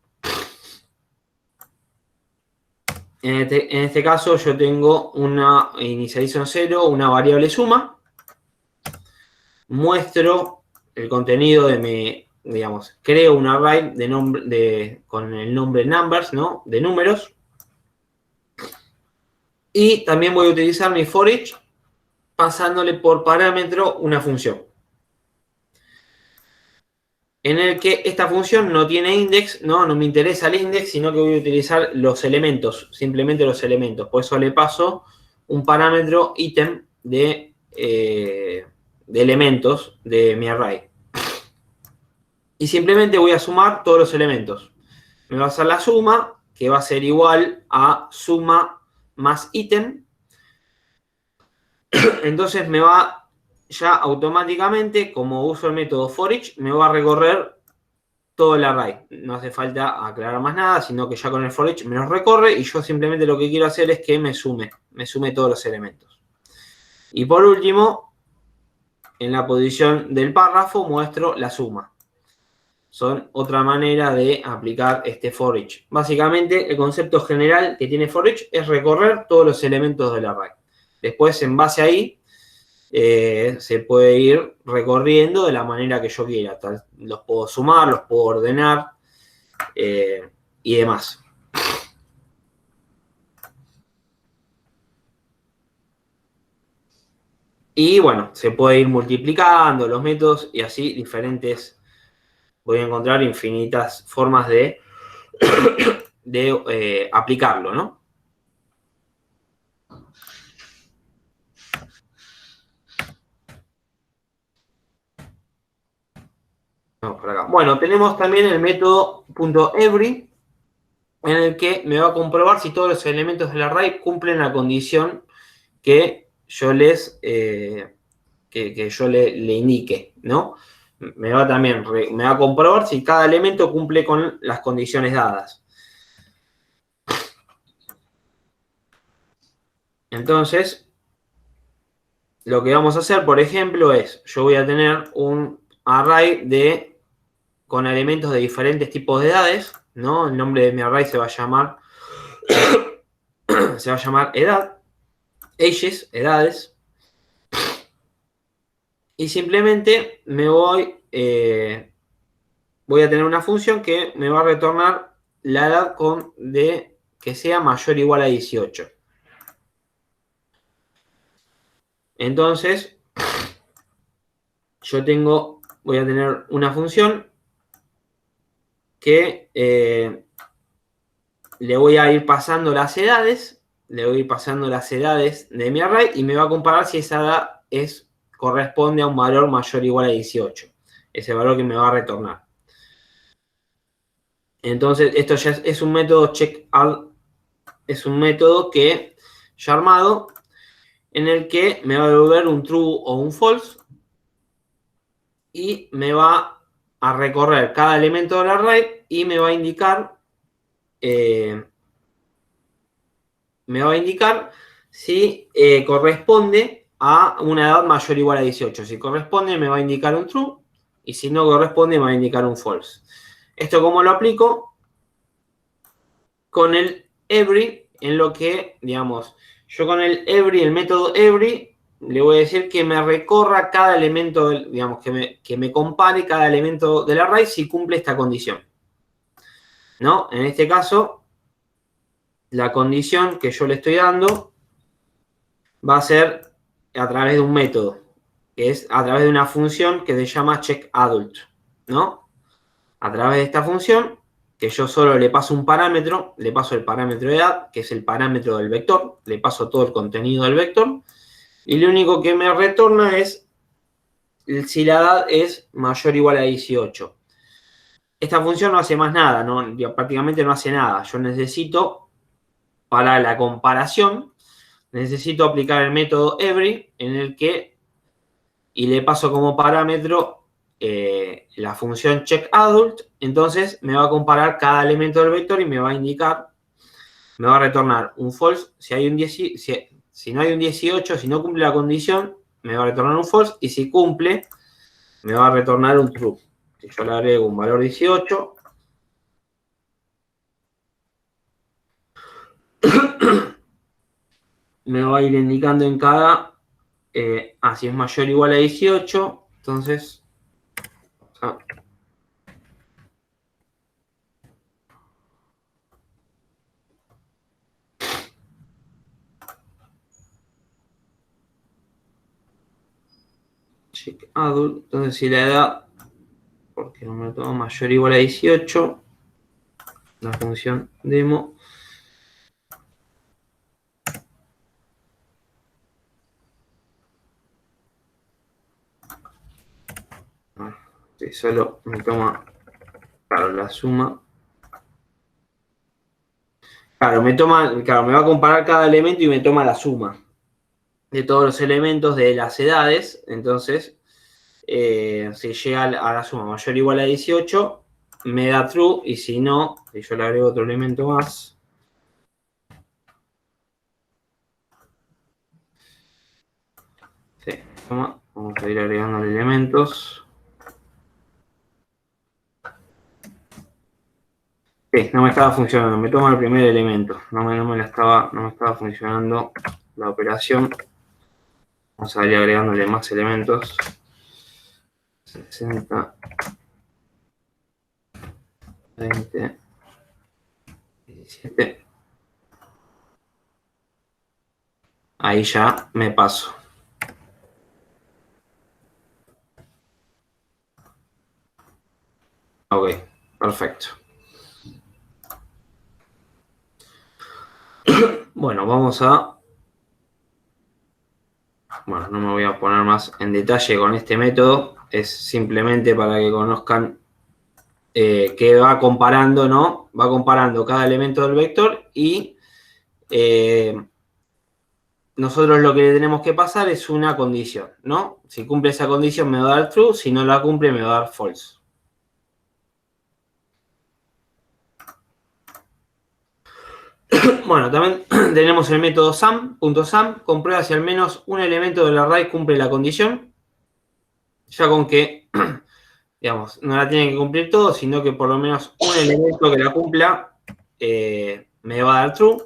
En este caso yo tengo una inicializo en 0, una variable suma. Muestro el contenido de mi, digamos, creo un array con el nombre numbers, ¿no? De números. Y también voy a utilizar mi forEach pasándole por parámetro una función. En el que esta función no tiene index, no me interesa el index, sino que voy a utilizar los elementos, simplemente los elementos. Por eso le paso un parámetro ítem de elementos de mi array. Y simplemente voy a sumar todos los elementos. Me va a hacer la suma, que va a ser igual a suma más ítem. Entonces me va ya automáticamente, como uso el método forEach, me va a recorrer todo el array. No hace falta aclarar más nada, sino que ya con el forEach me los recorre y yo simplemente lo que quiero hacer es que me sume todos los elementos. Y por último, en la posición del párrafo muestro la suma. Son otra manera de aplicar este forEach. Básicamente, el concepto general que tiene forEach es recorrer todos los elementos del array. Después, en base a ahí, se puede ir recorriendo de la manera que yo quiera. Los puedo sumar, los puedo ordenar y demás. Y bueno, se puede ir multiplicando los métodos y así diferentes. Voy a encontrar infinitas formas de aplicarlo, ¿no? Vamos por acá. Bueno, tenemos también el método .every, en el que me va a comprobar si todos los elementos del array cumplen la condición que yo le indique, ¿no? Me va a comprobar si cada elemento cumple con las condiciones dadas. Entonces, lo que vamos a hacer, por ejemplo, es, yo voy a tener un array con elementos de diferentes tipos de edades, ¿no? El nombre de mi array se va a llamar edad, ages, edades. Y simplemente voy a tener una función que me va a retornar la edad que sea mayor o igual a 18. Entonces, voy a tener una función que le voy a ir pasando las edades, de mi array y me va a comparar si esa edad corresponde a un valor mayor o igual a 18. Ese valor que me va a retornar. Entonces, esto ya es un método checkadd, es un método que ya armado en el que me va a devolver un true o un false y me va a recorrer cada elemento del array y me va a indicar si corresponde a una edad mayor o igual a 18. Si corresponde, me va a indicar un true, y si no corresponde, me va a indicar un false. ¿Esto cómo lo aplico? Con el every, en lo que, digamos, yo con el every, el método every, le voy a decir que me recorra cada elemento, digamos, que me compare cada elemento del array si cumple esta condición. ¿No? En este caso, la condición que yo le estoy dando va a ser a través de un método, que es a través de una función que se llama checkAdult, ¿no? A través de esta función, que yo solo le paso un parámetro, le paso el parámetro de edad, que es el parámetro del vector, le paso todo el contenido del vector, y lo único que me retorna es si la edad es mayor o igual a 18. Esta función no hace más nada, ¿no? Prácticamente no hace nada. Yo necesito, para la comparación, necesito aplicar el método every, en el que, y le paso como parámetro la función checkAdult, entonces me va a comparar cada elemento del vector y me va a indicar, me va a retornar un false si hay un 10, si no hay un 18, si no cumple la condición, me va a retornar un false, y si cumple, me va a retornar un true. Si yo le agrego un valor 18, me va a ir indicando en cada, si es mayor o igual a 18, entonces, checkAdult, entonces si la edad, porque no me tomo mayor o igual a 18, la función demo, si solo me toma, claro, la suma, claro, me va a comparar cada elemento y me toma la suma de todos los elementos de las edades. Entonces, si llega a la suma mayor o igual a 18, me da true, y si no, si yo le agrego otro elemento más, sí, vamos a ir agregando elementos. Sí, no me estaba funcionando, me toma el primer elemento, no me estaba funcionando la operación. Vamos a ir agregándole más elementos. 60, 20, 17. Ahí ya me paso. Ok, perfecto. Bueno, bueno, no me voy a poner más en detalle con este método. Es simplemente para que conozcan que va comparando, ¿no? Va comparando cada elemento del vector y nosotros lo que le tenemos que pasar es una condición, ¿no? Si cumple esa condición me va a dar true, si no la cumple me va a dar false. Bueno, también tenemos el método sum.sum, comprueba si al menos un elemento del array cumple la condición. Ya con que, digamos, no la tiene que cumplir todo, sino que por lo menos un elemento que la cumpla me va a dar true.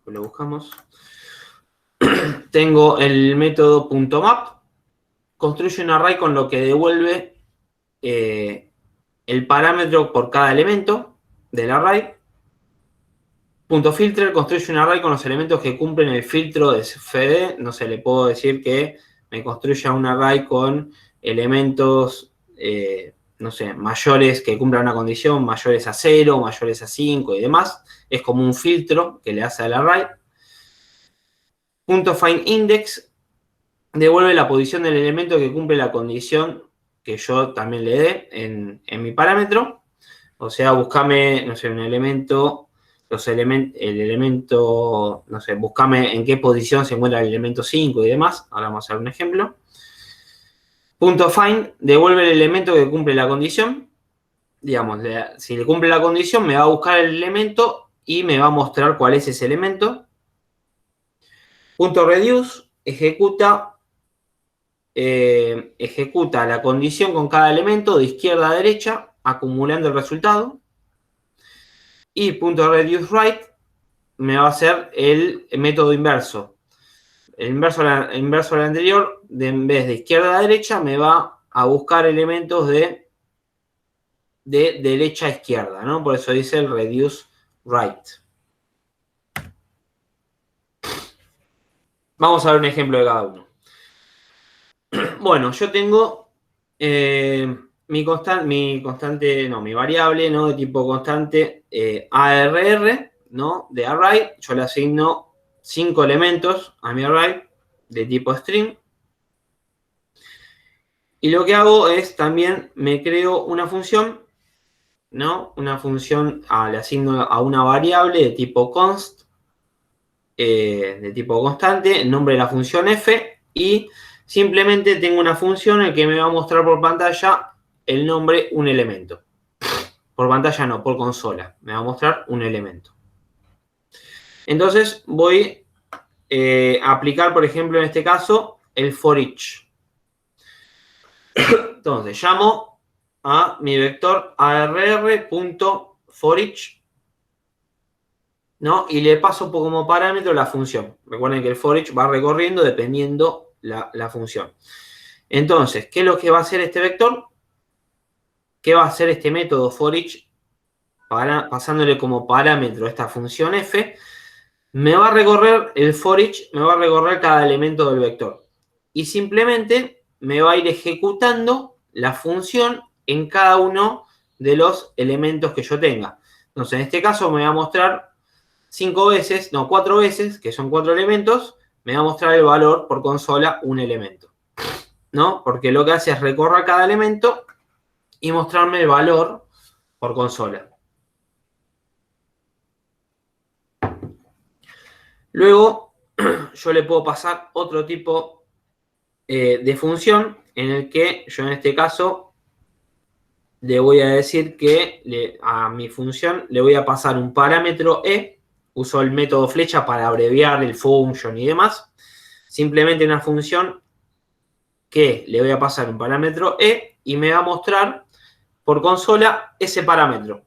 Lo buscamos. Tengo el método .map, construye un array con lo que devuelve el parámetro por cada elemento del array. .filter, construye un array con los elementos que cumplen el filtro de FD. No sé, le puedo decir que me construya un array con elementos no sé, mayores que cumplan una condición, mayores a 0, mayores a 5 y demás. Es como un filtro que le hace al array. .findIndex devuelve la posición del elemento que cumple la condición que yo también le dé en mi parámetro. O sea, buscame, no sé, un elemento, el elemento, no sé, buscame en qué posición se encuentra el elemento 5 y demás. Ahora vamos a ver un ejemplo. .find devuelve el elemento que cumple la condición. Digamos, si le cumple la condición, me va a buscar el elemento y me va a mostrar cuál es ese elemento. .reduce ejecuta la condición con cada elemento de izquierda a derecha, acumulando el resultado. Y .reduceWrite me va a hacer el método inverso. El inverso al anterior, en vez de izquierda a derecha, me va a buscar elementos de derecha a izquierda, ¿no? Por eso dice el reduceWrite. Vamos a ver un ejemplo de cada uno. Bueno, yo tengo mi variable, ¿no? De tipo constante ARR, ¿no? De array. Yo le asigno 5 elementos a mi array de tipo string. Y lo que hago es también me creo una función, ¿no? Una función, le asigno a una variable de tipo const, de tipo constante, el nombre de la función f, y simplemente tengo una función en que me va a mostrar por pantalla el nombre un elemento. Por pantalla no, por consola. Me va a mostrar un elemento. Entonces voy a aplicar, por ejemplo, en este caso, el for each. Entonces llamo a mi vector arr.forEach, ¿no? Y le paso como parámetro la función. Recuerden que el for each va recorriendo dependiendo la función. Entonces, ¿qué es lo que va a hacer este vector? ¿Qué va a hacer este método for each? Pasándole como parámetro esta función f, me va a recorrer el for each, me va a recorrer cada elemento del vector. Y simplemente me va a ir ejecutando la función en cada uno de los elementos que yo tenga. Entonces, en este caso me va a mostrar 4 veces, que son 4 elementos, me va a mostrar el valor por consola un elemento, ¿no? Porque lo que hace es recorrer cada elemento y mostrarme el valor por consola. Luego, yo le puedo pasar otro tipo de función en el que yo en este caso le voy a decir que a mi función le voy a pasar un parámetro e. Uso el método flecha para abreviar el function y demás. Simplemente una función que le voy a pasar un parámetro e y me va a mostrar por consola ese parámetro.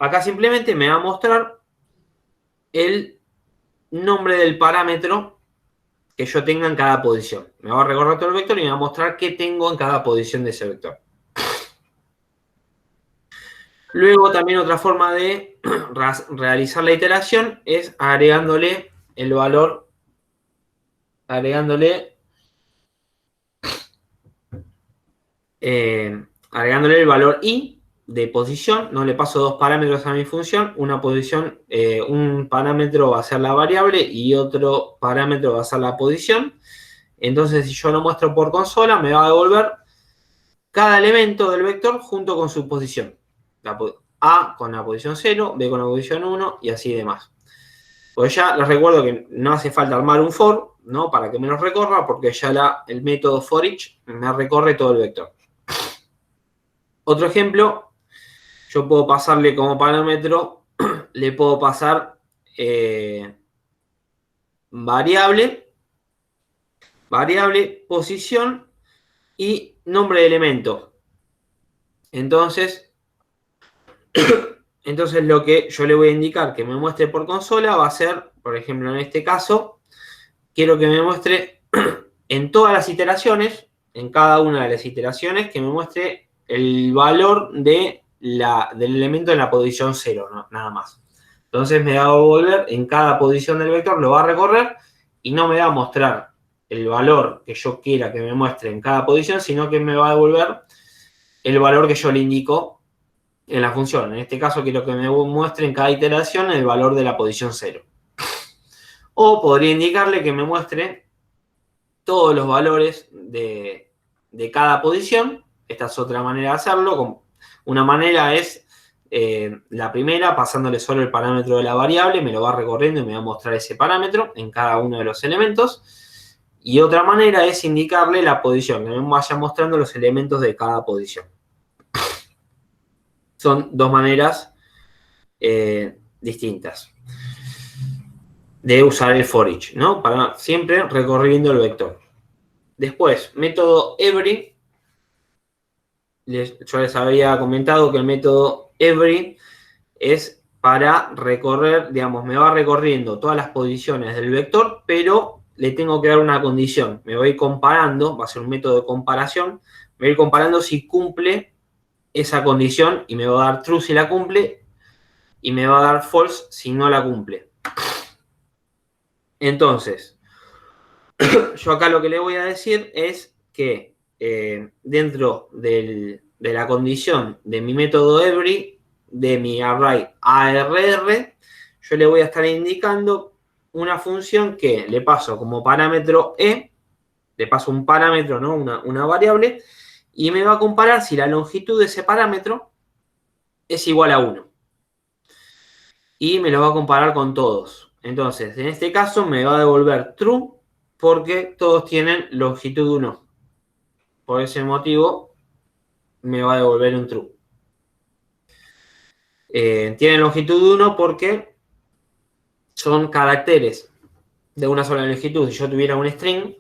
Acá simplemente me va a mostrar el nombre del parámetro que yo tenga en cada posición. Me va a recorrer todo el vector y me va a mostrar qué tengo en cada posición de ese vector. Luego también otra forma de realizar la iteración es agregándole el valor, agregándole el valor i de posición. No le paso 2 parámetros a mi función. Una posición, un parámetro va a ser la variable y otro parámetro va a ser la posición. Entonces, si yo lo muestro por consola, me va a devolver cada elemento del vector junto con su posición. A con la posición 0, B con la posición 1 y así demás. Pues ya les recuerdo que no hace falta armar un for, ¿no? Para que me lo recorra, porque ya el método forEach me recorre todo el vector. Otro ejemplo, yo puedo pasarle como parámetro, le puedo pasar variable, posición y nombre de elemento. Entonces lo que yo le voy a indicar que me muestre por consola va a ser, por ejemplo, en este caso, quiero que me muestre en todas las iteraciones, en cada una de las iteraciones, que me muestre el valor del elemento en la posición 0, ¿no? Nada más. Entonces me va a devolver en cada posición del vector, lo va a recorrer y no me va a mostrar el valor que yo quiera que me muestre en cada posición, sino que me va a devolver el valor que yo le indico en la función. En este caso quiero que me muestre en cada iteración el valor de la posición 0. O podría indicarle que me muestre todos los valores de cada posición. Esta es otra manera de hacerlo. Una manera es la primera, pasándole solo el parámetro de la variable, me lo va recorriendo y me va a mostrar ese parámetro en cada uno de los elementos. Y otra manera es indicarle la posición, que me vaya mostrando los elementos de cada posición. Son dos maneras distintas de usar el for each, ¿no? Para siempre recorriendo el vector. Después, método every. Yo les había comentado que el método every es para recorrer, digamos, me va recorriendo todas las posiciones del vector, pero le tengo que dar una condición. Me voy comparando, va a ser un método de comparación, me voy a ir comparando si cumple esa condición y me va a dar true si la cumple y me va a dar false si no la cumple. Entonces, yo acá lo que le voy a decir es que dentro de la condición de mi método every, de mi array ARR, yo le voy a estar indicando una función que le paso como parámetro E, le paso un parámetro, ¿no? Una variable, y me va a comparar si la longitud de ese parámetro es igual a 1. Y me lo va a comparar con todos. Entonces, en este caso me va a devolver true porque todos tienen longitud 1. Por ese motivo, me va a devolver un true. Tienen longitud 1 porque son caracteres de una sola longitud. Si yo tuviera un string,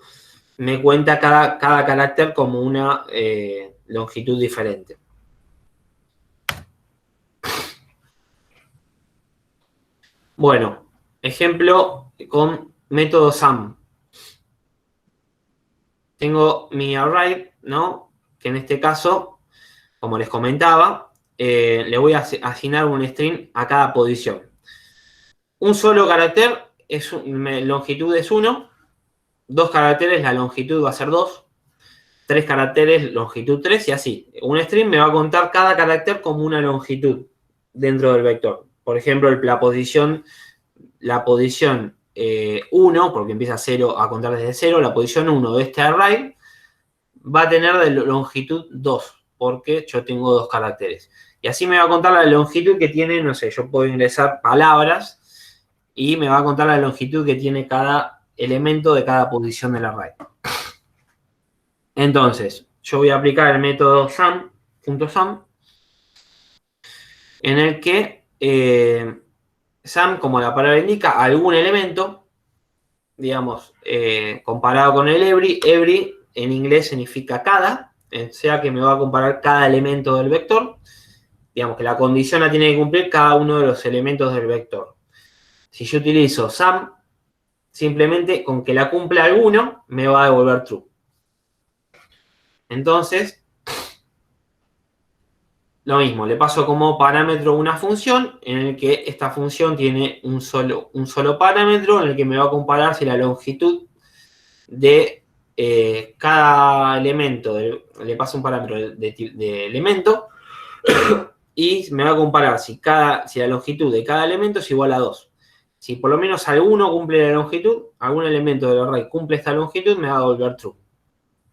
me cuenta cada carácter como una longitud diferente. Bueno, ejemplo con método sum. Tengo mi array, ¿no? Que en este caso, como les comentaba, le voy a asignar un string a cada posición. Un solo carácter, longitud es 1. 2 caracteres, la longitud va a ser 2. 3 caracteres, longitud 3 y así. Un string me va a contar cada carácter como una longitud dentro del vector. Por ejemplo, la posición 1, porque empieza 0 a contar desde 0, la posición 1 de este array va a tener de longitud 2, porque yo tengo 2 caracteres. Y así me va a contar la longitud que tiene, no sé, yo puedo ingresar palabras y me va a contar la longitud que tiene cada elemento de cada posición del array. Entonces, yo voy a aplicar el método sum.sum, en el que sum, como la palabra indica, algún elemento, digamos, comparado con el every en inglés significa cada, o sea que me va a comparar cada elemento del vector. Digamos que la condición la tiene que cumplir cada uno de los elementos del vector. Si yo utilizo sum, simplemente con que la cumpla alguno, me va a devolver true. Entonces, lo mismo, le paso como parámetro una función en el que esta función tiene un solo parámetro en el que me va a comparar si la longitud de cada elemento, le paso un parámetro de elemento y me va a comparar si la longitud de cada elemento es igual a 2. Si por lo menos alguno cumple la longitud, algún elemento del array cumple esta longitud, me va a devolver true.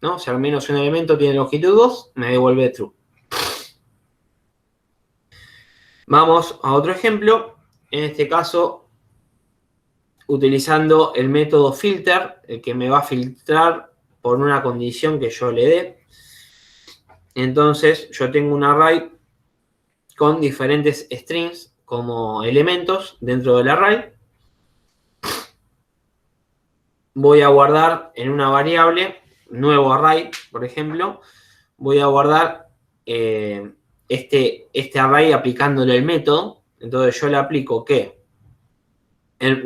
¿No? Si al menos un elemento tiene longitud 2, me devuelve true. Vamos a otro ejemplo. En este caso, utilizando el método filter, el que me va a filtrar por una condición que yo le dé. Entonces, yo tengo un array con diferentes strings como elementos dentro del array. Voy a guardar en una variable, nuevo array, por ejemplo, voy a guardar este array aplicándole el método. Entonces yo le aplico que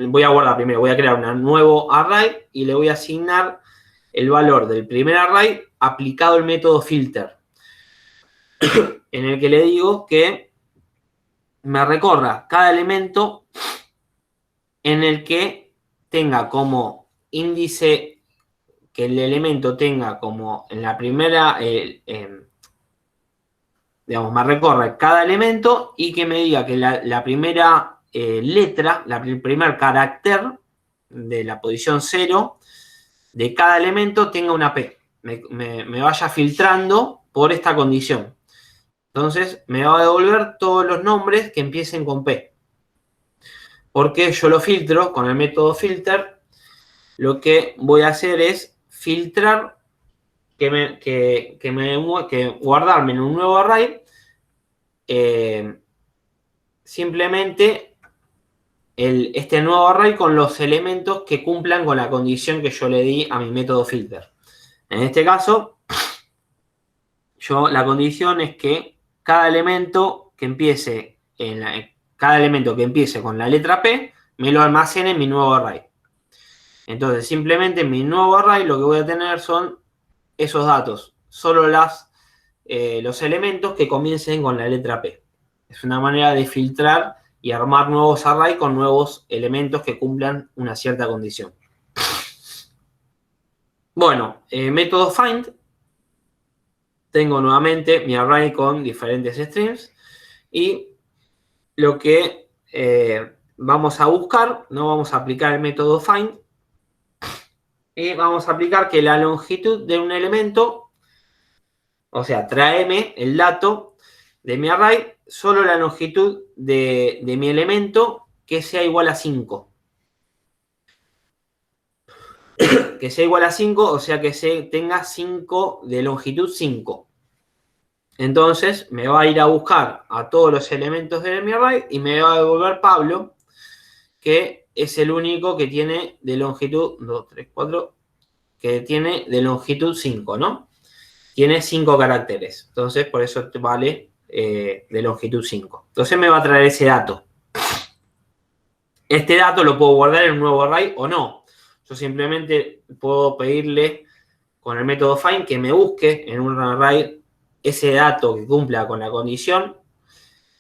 voy a guardar primero, voy a crear un nuevo array y le voy a asignar el valor del primer array aplicado el método filter, en el que le digo que me recorra cada elemento en el que tenga como índice, que el elemento tenga como en la primera, digamos, me recorre cada elemento y que me diga que la primera letra, el primer carácter de la posición 0 de cada elemento tenga una P. Me vaya filtrando por esta condición. Entonces me va a devolver todos los nombres que empiecen con P. Porque yo lo filtro con el método filter. Lo que voy a hacer es filtrar, que guardarme en un nuevo array simplemente este nuevo array con los elementos que cumplan con la condición que yo le di a mi método filter. En este caso, la condición es que cada elemento que empiece con la letra P me lo almacene en mi nuevo array. Entonces, simplemente en mi nuevo array lo que voy a tener son esos datos, solo los elementos que comiencen con la letra P. Es una manera de filtrar y armar nuevos arrays con nuevos elementos que cumplan una cierta condición. Bueno, método find. Tengo nuevamente mi array con diferentes strings y lo que vamos a buscar, no vamos a aplicar el método find y vamos a aplicar que la longitud de un elemento, o sea, tráeme el dato de mi array, solo la longitud de mi elemento que sea igual a 5. Que sea igual a 5, o sea que tenga 5 de longitud 5. Entonces me va a ir a buscar a todos los elementos de mi array y me va a devolver Pablo, que es el único que tiene de longitud 2, 3, 4, que tiene de longitud 5, ¿no? Tiene 5 caracteres. Entonces por eso vale de longitud 5. Entonces me va a traer ese dato. Este dato lo puedo guardar en un nuevo array o no. Yo simplemente puedo pedirle con el método find que me busque en un array ese dato que cumpla con la condición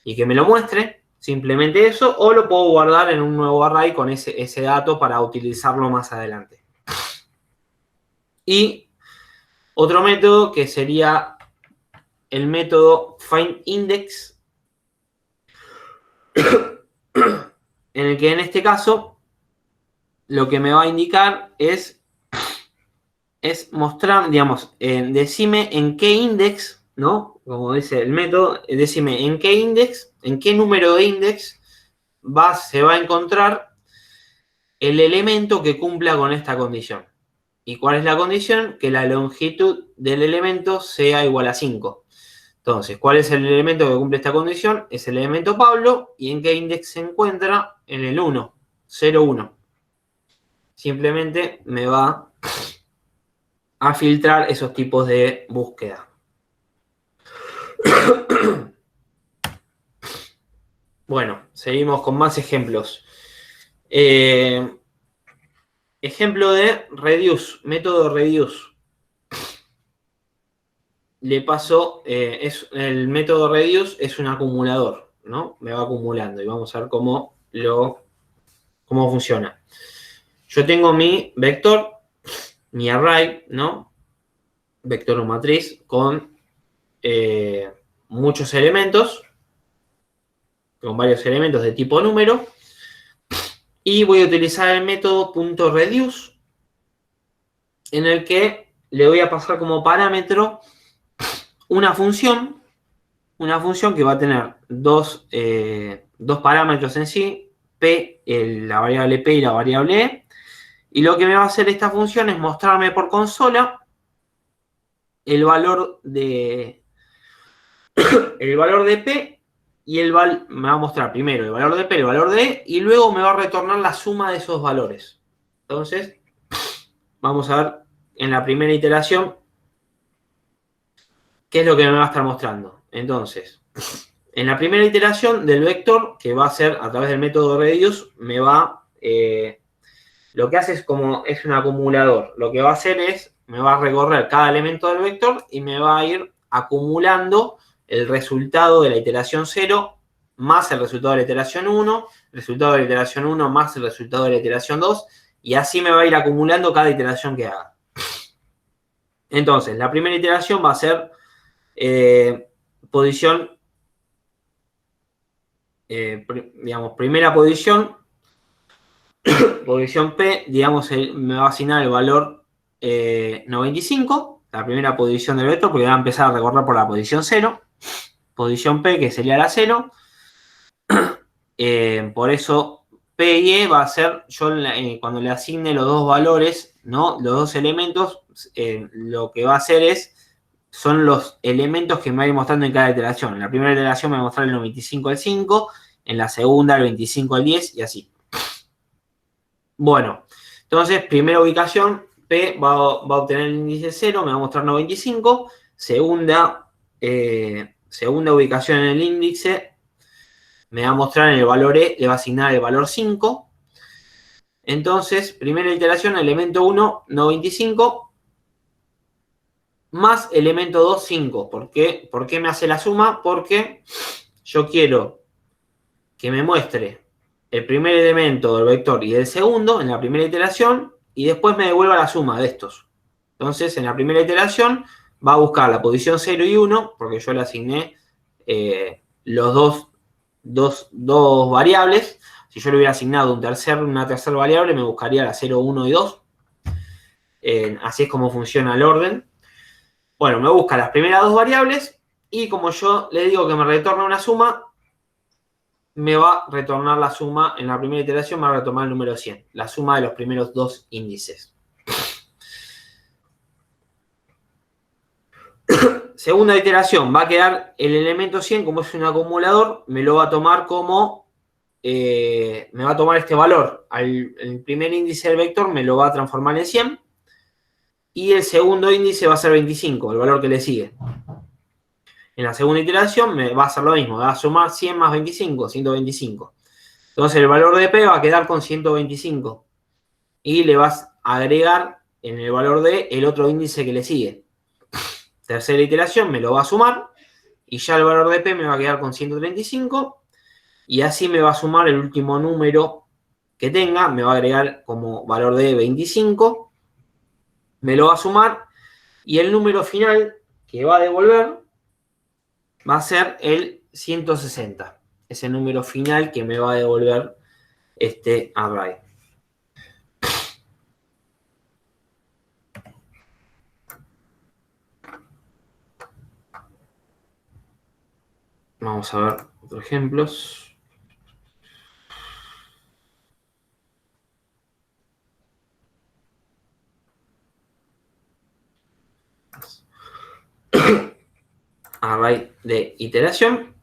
y que me lo muestre, simplemente eso, o lo puedo guardar en un nuevo array con ese dato para utilizarlo más adelante. Y otro método que sería el método findIndex, en el que en este caso lo que me va a indicar es mostrar, digamos, decime en qué index, ¿no? Como dice el método, decime en qué index, en qué número de index se va a encontrar el elemento que cumpla con esta condición. ¿Y cuál es la condición? Que la longitud del elemento sea igual a 5. Entonces, ¿cuál es el elemento que cumple esta condición? Es el elemento Pablo. ¿Y en qué index se encuentra? En el 1, 0, 1. Simplemente me va a filtrar esos tipos de búsqueda. Bueno, seguimos con más ejemplos. Ejemplo de reduce, método reduce. Le paso, el método reduce es un acumulador, ¿no? Me va acumulando y vamos a ver cómo funciona. Yo tengo mi vector, mi array, ¿no? Vector o matriz con muchos elementos, con varios elementos de tipo número, y voy a utilizar el método .reduce, en el que le voy a pasar como parámetro una función que va a tener dos parámetros en sí, P, la variable P y la variable E, y lo que me va a hacer esta función es mostrarme por consola el valor de P y me va a mostrar primero el valor de P, el valor de E, y luego me va a retornar la suma de esos valores. Entonces, vamos a ver en la primera iteración qué es lo que me va a estar mostrando. Entonces, en la primera iteración del vector, que va a ser a través del método reduce, lo que hace es un acumulador. Lo que va a hacer es, me va a recorrer cada elemento del vector y me va a ir acumulando el resultado de la iteración 0 más el resultado de la iteración 1, el resultado de la iteración 1 más el resultado de la iteración 2, y así me va a ir acumulando cada iteración que haga. Entonces, la primera iteración va a ser posición, digamos, primera posición, posición P, digamos, me va a asignar el valor 95, la primera posición del vector, porque va a empezar a recorrer por la posición 0. Posición P, que sería la 0. Por eso P y E va a ser, yo cuando le asigne los dos valores, ¿no? Los dos elementos, lo que va a hacer son los elementos que me va a ir mostrando en cada iteración. En la primera iteración me va a mostrar el 95 al 5, en la segunda el 25 al 10 y así. Bueno, entonces, primera ubicación, P va a obtener el índice 0, me va a mostrar 95. Segunda ubicación en el índice, me va a mostrar en el valor E, le va a asignar el valor 5. Entonces, primera iteración, elemento 1, 95, más elemento 2, 5. ¿Por qué me hace la suma? Porque yo quiero que me muestre el primer elemento del vector y el segundo en la primera iteración y después me devuelva la suma de estos. Entonces, en la primera iteración va a buscar la posición 0 y 1, porque yo le asigné los dos variables. Si yo le hubiera asignado una tercera variable, me buscaría la 0, 1 y 2. Así es como funciona el orden. Bueno, me busca las primeras dos variables y como yo le digo que me retorna una suma, me va a retornar la suma, en la primera iteración me va a retornar el número 100, la suma de los primeros dos índices. Segunda iteración, va a quedar el elemento 100, como es un acumulador, me lo va a tomar como, me va a tomar este valor. El primer índice del vector me lo va a transformar en 100 y el segundo índice va a ser 25, el valor que le sigue. En la segunda iteración me va a hacer lo mismo, va a sumar 100 más 25, 125. Entonces el valor de P va a quedar con 125 y le vas a agregar en el valor de el otro índice que le sigue. Tercera iteración me lo va a sumar y ya el valor de P me va a quedar con 135 y así me va a sumar el último número que tenga, me va a agregar como valor de 25, me lo va a sumar y el número final que va a devolver va a ser el 160. Ese número final que me va a devolver este array. Vamos a ver otros ejemplos. Array de iteración.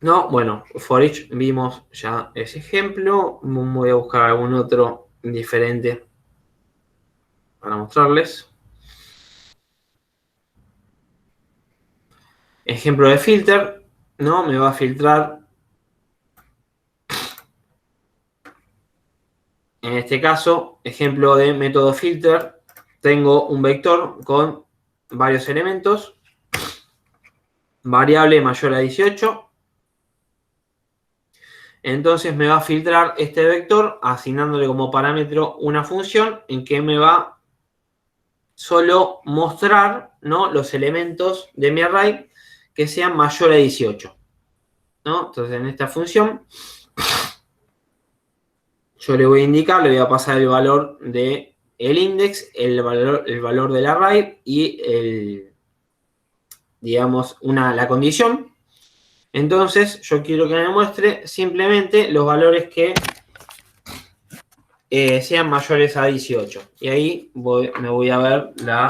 No, bueno, for each vimos ya ese ejemplo. Voy a buscar algún otro diferente para mostrarles. Ejemplo de filter, ¿no? Me va a filtrar. En este caso, ejemplo de método filter, tengo un vector con varios elementos. Variable mayor a 18. Entonces me va a filtrar este vector asignándole como parámetro una función en que me va solo mostrar, ¿no?, los elementos de mi array que sean mayor a 18, ¿no? Entonces en esta función yo le voy a indicar, le voy a pasar el valor del index, el valor del array y digamos, la condición. Entonces yo quiero que me muestre simplemente los valores que sean mayores a 18. Y ahí me voy a ver la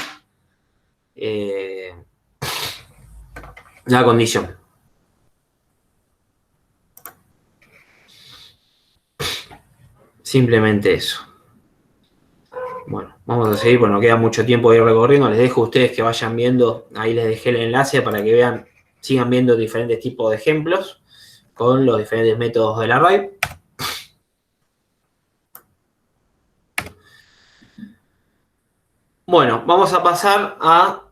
condición. Simplemente eso. Bueno, vamos a seguir, porque no queda mucho tiempo de ir recorriendo. Les dejo a ustedes que vayan viendo, ahí les dejé el enlace para que vean, sigan viendo diferentes tipos de ejemplos con los diferentes métodos del array. Bueno, vamos a pasar a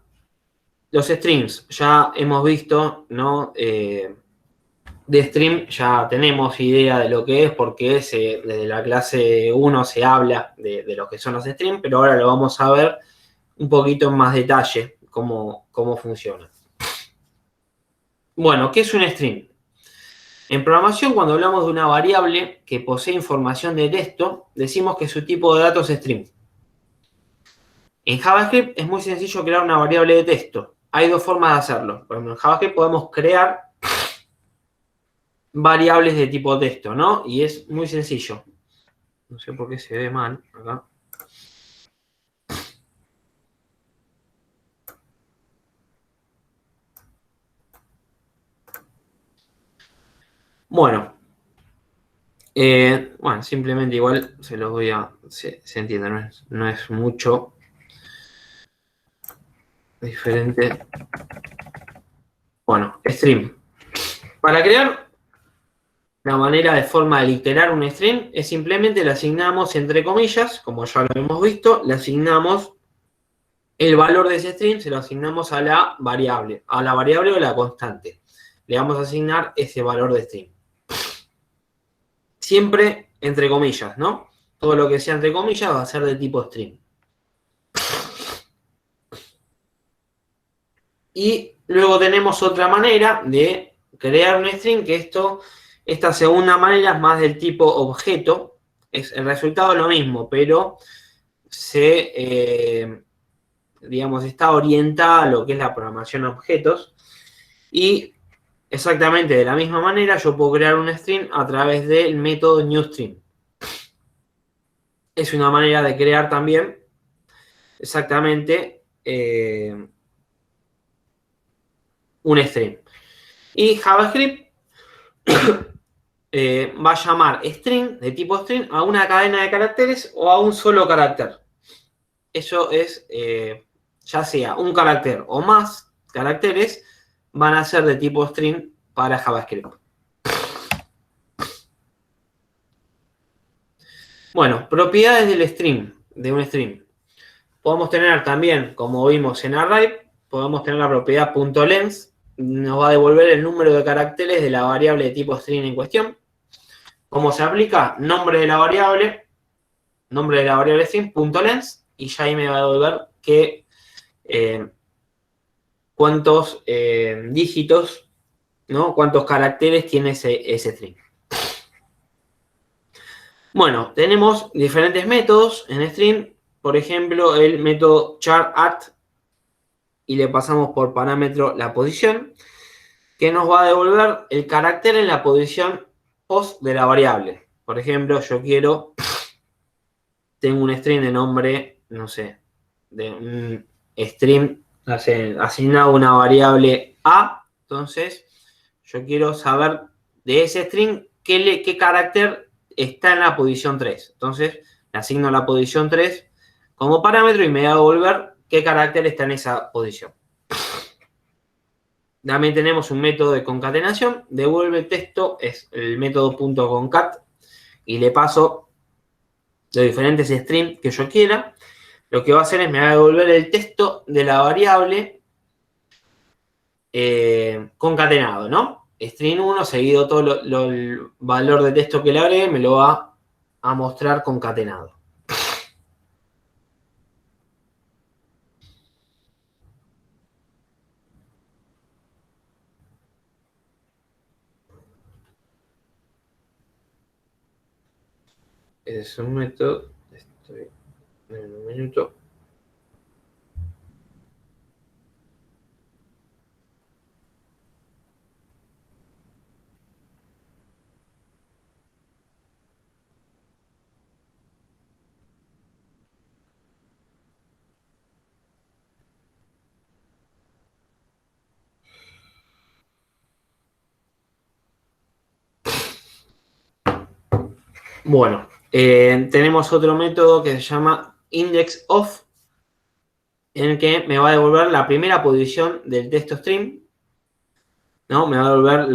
los streams. Ya hemos visto, ¿no? De stream ya tenemos idea de lo que es, porque desde la clase 1 se habla de lo que son los streams, pero ahora lo vamos a ver un poquito en más detalle cómo funciona. Bueno, ¿qué es un string? En programación, cuando hablamos de una variable que posee información de texto, decimos que su tipo de datos es string. En JavaScript es muy sencillo crear una variable de texto. Hay dos formas de hacerlo. Por ejemplo, en JavaScript podemos crear variables de tipo texto, ¿no? Y es muy sencillo. No sé por qué se ve mal acá. Bueno, simplemente igual se los voy a... Se entiende, no es mucho diferente. Bueno, string. Para crear la manera de forma de literar un string es simplemente le asignamos, entre comillas, como ya lo hemos visto, le asignamos el valor de ese string, se lo asignamos a la variable o a la constante. Le vamos a asignar ese valor de string. Siempre entre comillas, ¿no? Todo lo que sea entre comillas va a ser de tipo string. Y luego tenemos otra manera de crear un string, que esta segunda manera es más del tipo objeto. El resultado es lo mismo, pero digamos, está orientada a lo que es la programación a objetos. Y exactamente de la misma manera yo puedo crear un string a través del método newString. Es una manera de crear también exactamente un string. Y JavaScript va a llamar string, de tipo string, a una cadena de caracteres o a un solo carácter. Eso es, ya sea un carácter o más caracteres, van a ser de tipo string para JavaScript. Bueno, propiedades del string, de un string. Podemos tener también, como vimos en array, podemos tener la propiedad .length, nos va a devolver el número de caracteres de la variable de tipo string en cuestión. ¿Cómo se aplica? Nombre de la variable string, .length, y ya ahí me va a devolver cuántos dígitos, ¿no? Cuántos caracteres tiene ese string. Bueno, tenemos diferentes métodos en string. Por ejemplo, el método char@, y le pasamos por parámetro la posición, que nos va a devolver el carácter en la posición post de la variable. Por ejemplo, tengo un string de nombre, no sé, de un string asignado a una variable A. Entonces, yo quiero saber de ese string qué carácter está en la posición 3. Entonces, le asigno la posición 3 como parámetro y me va a devolver qué carácter está en esa posición. También tenemos un método de concatenación. Devuelve texto, es el método .concat, y le paso los diferentes strings que yo quiera. Lo que va a hacer es me va a devolver el texto de la variable concatenado, ¿no? String 1 seguido todo el valor de texto que le agregue, me lo va a mostrar concatenado. Ese es un método. Estoy en un minuto. Bueno, tenemos otro método que se llama indexOf, en el que me va a devolver la primera posición del texto string, ¿no? Me va a devolver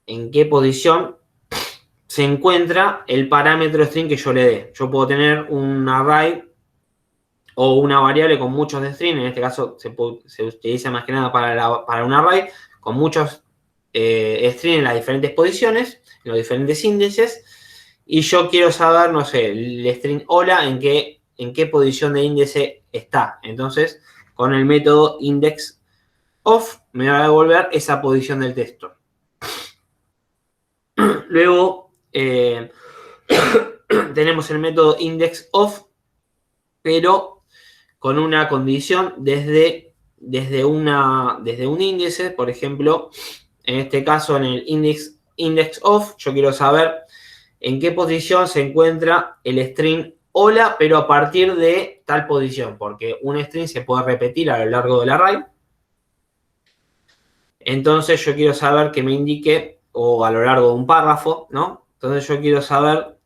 en qué posición se encuentra el parámetro string que yo le dé. Yo puedo tener un array o una variable con muchos de string, en este caso se utiliza más que nada para un array, con muchos string en las diferentes posiciones, en los diferentes índices, y yo quiero saber, no sé, el string hola en qué posición de índice está. Entonces, con el método indexOf off me va a devolver esa posición del texto. Luego tenemos el método index off, pero con una condición desde un índice. Por ejemplo, en este caso en el index off, yo quiero saber en qué posición se encuentra el string hola, pero a partir de tal posición, porque un string se puede repetir a lo largo del array. Entonces yo quiero saber que me indique, o a lo largo de un párrafo, ¿no? Entonces yo quiero saber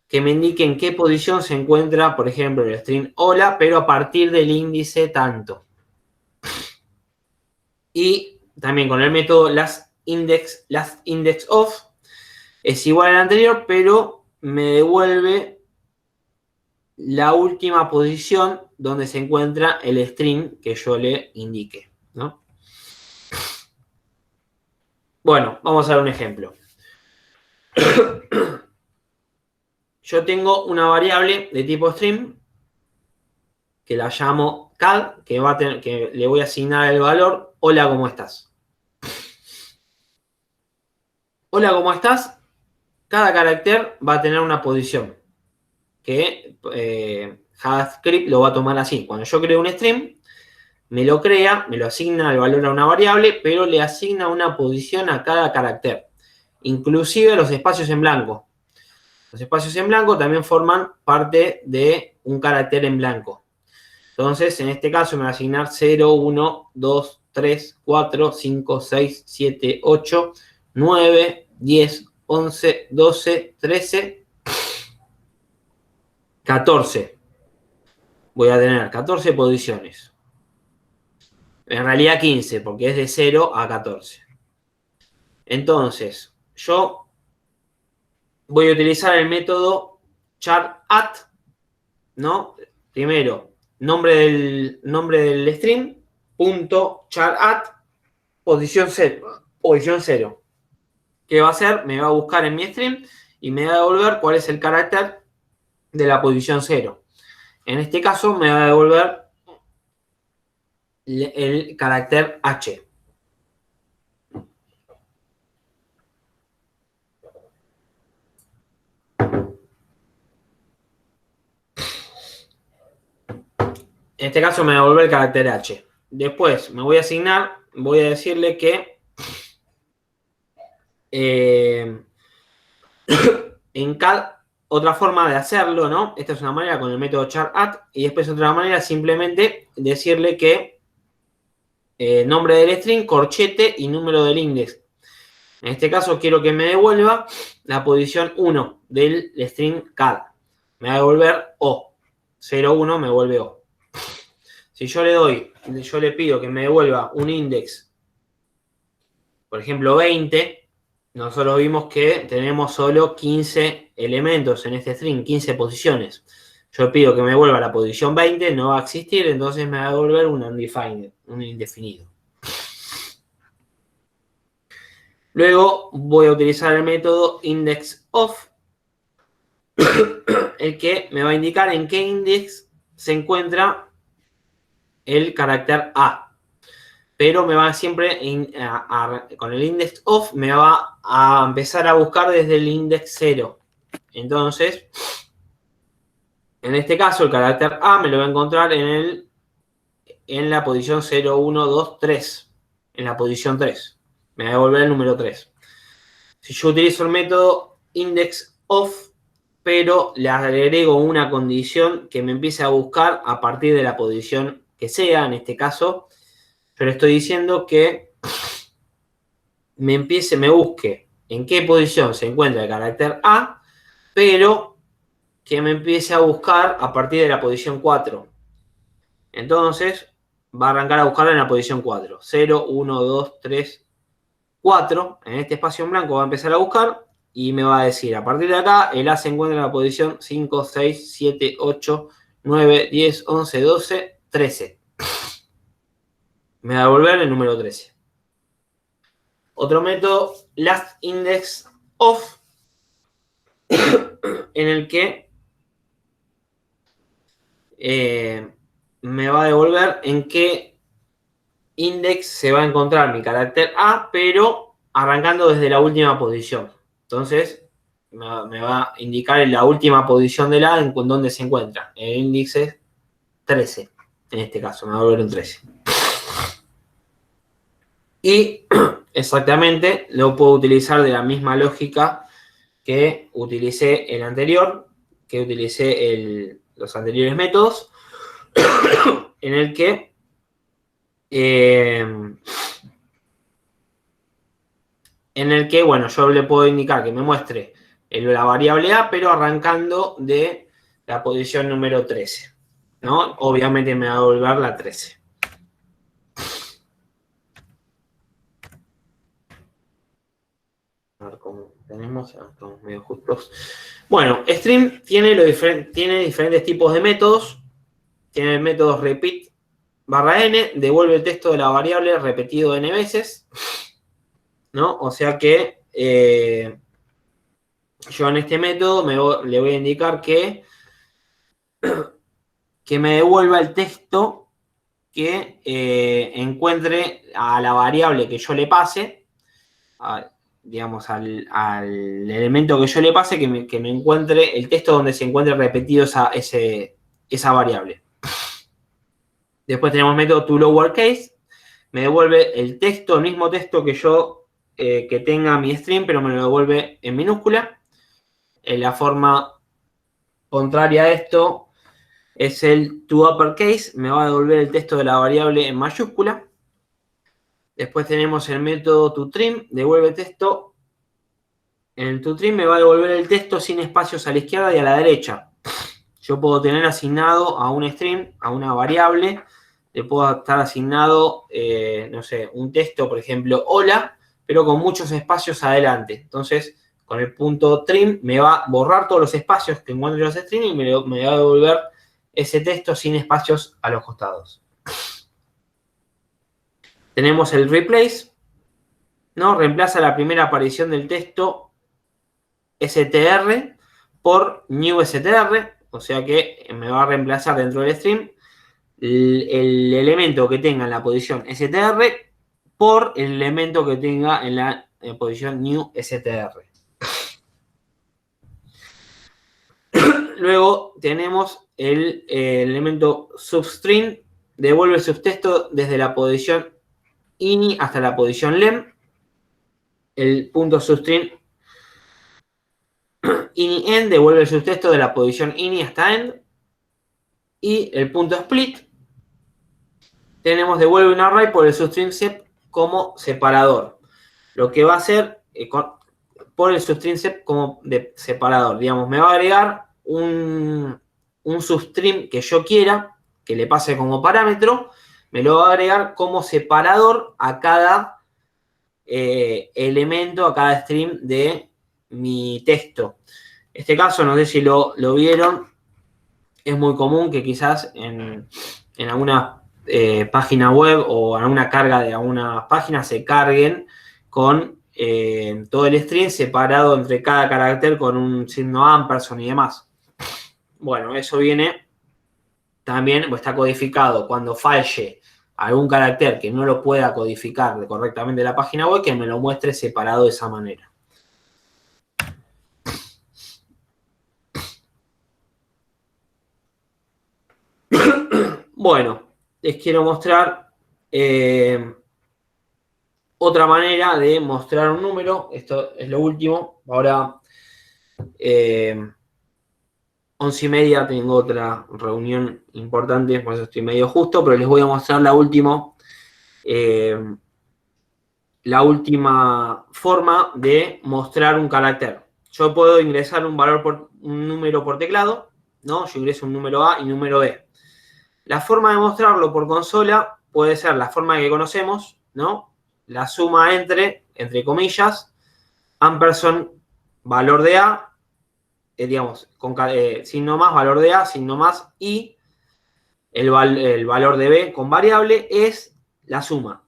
que me indique en qué posición se encuentra, por ejemplo, el string hola, pero a partir del índice tanto. Y también con el método lastIndexOf es igual al anterior, pero me devuelve la última posición donde se encuentra el string que yo le indique, ¿no? Bueno, vamos a ver un ejemplo. Yo tengo una variable de tipo string que la llamo cal, que le voy a asignar el valor hola, ¿cómo estás? Hola, ¿cómo estás? Cada carácter va a tener una posición que JavaScript lo va a tomar así. Cuando yo creo un string, me lo crea, me lo asigna el valor a una variable, pero le asigna una posición a cada carácter, inclusive los espacios en blanco. Los espacios en blanco también forman parte de un carácter en blanco. Entonces, en este caso me va a asignar 0, 1, 2, 3, 4, 5, 6, 7, 8, 9, 10, 11, 12, 13, 14. Voy a tener 14 posiciones. En realidad 15, porque es de 0 a 14. Entonces, yo voy a utilizar el método char_at, ¿no? Primero, nombre del string, punto char_at, posición 0. ¿Qué va a hacer? Me va a buscar en mi string y me va a devolver cuál es el carácter de la posición 0. En este caso me va a devolver el carácter H. En este caso me va a devolver el carácter H. Después me voy a asignar, voy a decirle que en cada otra forma de hacerlo, ¿no? Esta es una manera con el método char_at, y después otra manera simplemente decirle que nombre del string, corchete y número del index. En este caso quiero que me devuelva la posición 1 del string cal. Me va a devolver O. 0, 1 me vuelve O. Si yo le pido que me devuelva un index, por ejemplo 20, nosotros vimos que tenemos solo 15 elementos en este string, 15 posiciones. Yo pido que me devuelva la posición 20, no va a existir, entonces me va a devolver un undefined, un indefinido. Luego voy a utilizar el método indexOf, el que me va a indicar en qué index se encuentra el carácter A. Pero me va siempre, con el indexOf, me va a empezar a buscar desde el index 0. Entonces, en este caso, el carácter A me lo va a encontrar en la posición 0, 1, 2, 3. En la posición 3. Me va a devolver el número 3. Si yo utilizo el método indexOf, pero le agrego una condición que me empiece a buscar a partir de la posición que sea, en este caso, yo le estoy diciendo que me busque en qué posición se encuentra el carácter A, pero que me empiece a buscar a partir de la posición 4. Entonces, va a arrancar a buscarla en la posición 4. 0, 1, 2, 3, 4. En este espacio en blanco va a empezar a buscar y me va a decir, a partir de acá, el A se encuentra en la posición 5, 6, 7, 8, 9, 10, 11, 12, 13. Me va a devolver el número 13. Otro método, lastIndexOf, en el que me va a devolver en qué index se va a encontrar mi carácter A, pero arrancando desde la última posición. Entonces, me va a indicar en la última posición del A en donde se encuentra. El índice 13, en este caso, me va a volver un 13. Y exactamente lo puedo utilizar de la misma lógica que utilicé el anterior, que utilicé los anteriores métodos, en el que bueno, yo le puedo indicar que me muestre la variable A, pero arrancando de la posición número 13, ¿no? Obviamente me va a devolver la 13. A ver cómo tenemos, estamos medio justos. Bueno, Stream tiene diferentes tipos de métodos. Tiene el método repeat /n, devuelve el texto de la variable repetido n veces, ¿no? O sea que yo en este método le voy a indicar que me devuelva el texto que encuentre a la variable que yo le pase, digamos, al elemento que yo le pase, que me encuentre el texto donde se encuentre repetido esa variable. Después tenemos el método toLowerCase, me devuelve el texto, el mismo texto que yo que tenga mi string, pero me lo devuelve en minúscula. La forma contraria a esto es el toUpperCase, me va a devolver el texto de la variable en mayúscula. Después tenemos el método toTrim, devuelve texto. En el toTrim me va a devolver el texto sin espacios a la izquierda y a la derecha. Yo puedo tener asignado a un string, a una variable, le puedo estar asignado, no sé, un texto, por ejemplo, hola, pero con muchos espacios adelante. Entonces, con el punto trim me va a borrar todos los espacios que encuentro en los strings y me va a devolver ese texto sin espacios a los costados. Tenemos el replace, ¿no? Reemplaza la primera aparición del texto str por new str, o sea que me va a reemplazar dentro del string el elemento que tenga en la posición str por el elemento que tenga en la posición new str. Luego tenemos el elemento substring, devuelve el subtexto desde la posición ini hasta la posición lem. El punto substring ini end devuelve el subtexto de la posición ini hasta end. Y el punto split tenemos devuelve un array por el substring sep como separador. Lo que va a hacer por el substring sep como de separador, digamos, me va a agregar un substring que yo quiera, que le pase como parámetro, me lo va a agregar como separador a cada elemento, a cada string de mi texto. Este caso, no sé si lo vieron, es muy común que quizás en alguna página web o en alguna carga de alguna página se carguen con todo el string separado entre cada carácter con un signo ampersand y demás. Bueno, eso viene también, está codificado cuando falle algún carácter que no lo pueda codificar correctamente la página web, que me lo muestre separado de esa manera. Bueno, les quiero mostrar otra manera de mostrar un número. Esto es lo último. Ahora, 11:30 tengo otra reunión importante, por eso estoy medio justo, pero les voy a mostrar la última forma de mostrar un carácter. Yo puedo ingresar un número por teclado, ¿no? Yo ingreso un número A y número B. La forma de mostrarlo por consola puede ser la forma que conocemos, ¿no? La suma entre comillas, ampersand, valor de A, digamos, con signo más, valor de A, signo más, y el valor de B con variable es la suma.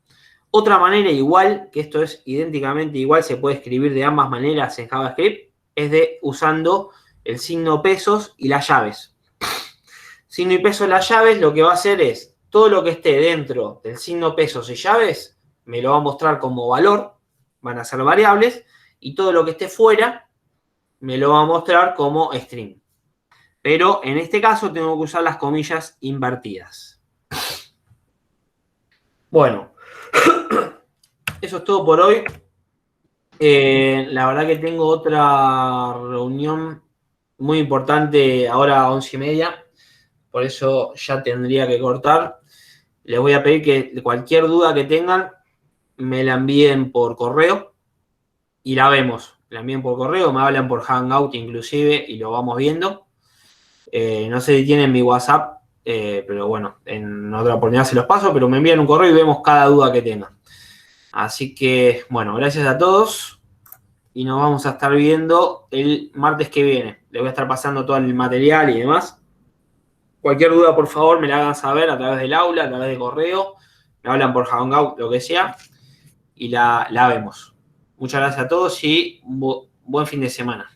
Otra manera igual, que esto es idénticamente igual, se puede escribir de ambas maneras en JavaScript, es usando el signo pesos y las llaves. Signo y peso las llaves, lo que va a hacer es todo lo que esté dentro del signo pesos y llaves me lo va a mostrar como valor, van a ser variables, y todo lo que esté fuera me lo va a mostrar como string. Pero en este caso tengo que usar las comillas invertidas. Bueno, eso es todo por hoy. La verdad que tengo otra reunión muy importante ahora a 11:30, por eso ya tendría que cortar. Les voy a pedir que cualquier duda que tengan me la envíen por correo y la vemos. La envíen por correo, me hablan por Hangout inclusive y lo vamos viendo. No sé si tienen mi WhatsApp, pero bueno, en otra oportunidad se los paso, pero me envían un correo y vemos cada duda que tengan. Así que, bueno, gracias a todos y nos vamos a estar viendo el martes que viene. Les voy a estar pasando todo el material y demás. Cualquier duda, por favor, me la hagan saber a través del aula, a través de correo, me hablan por Hangout, lo que sea, y la vemos. Muchas gracias a todos y buen fin de semana.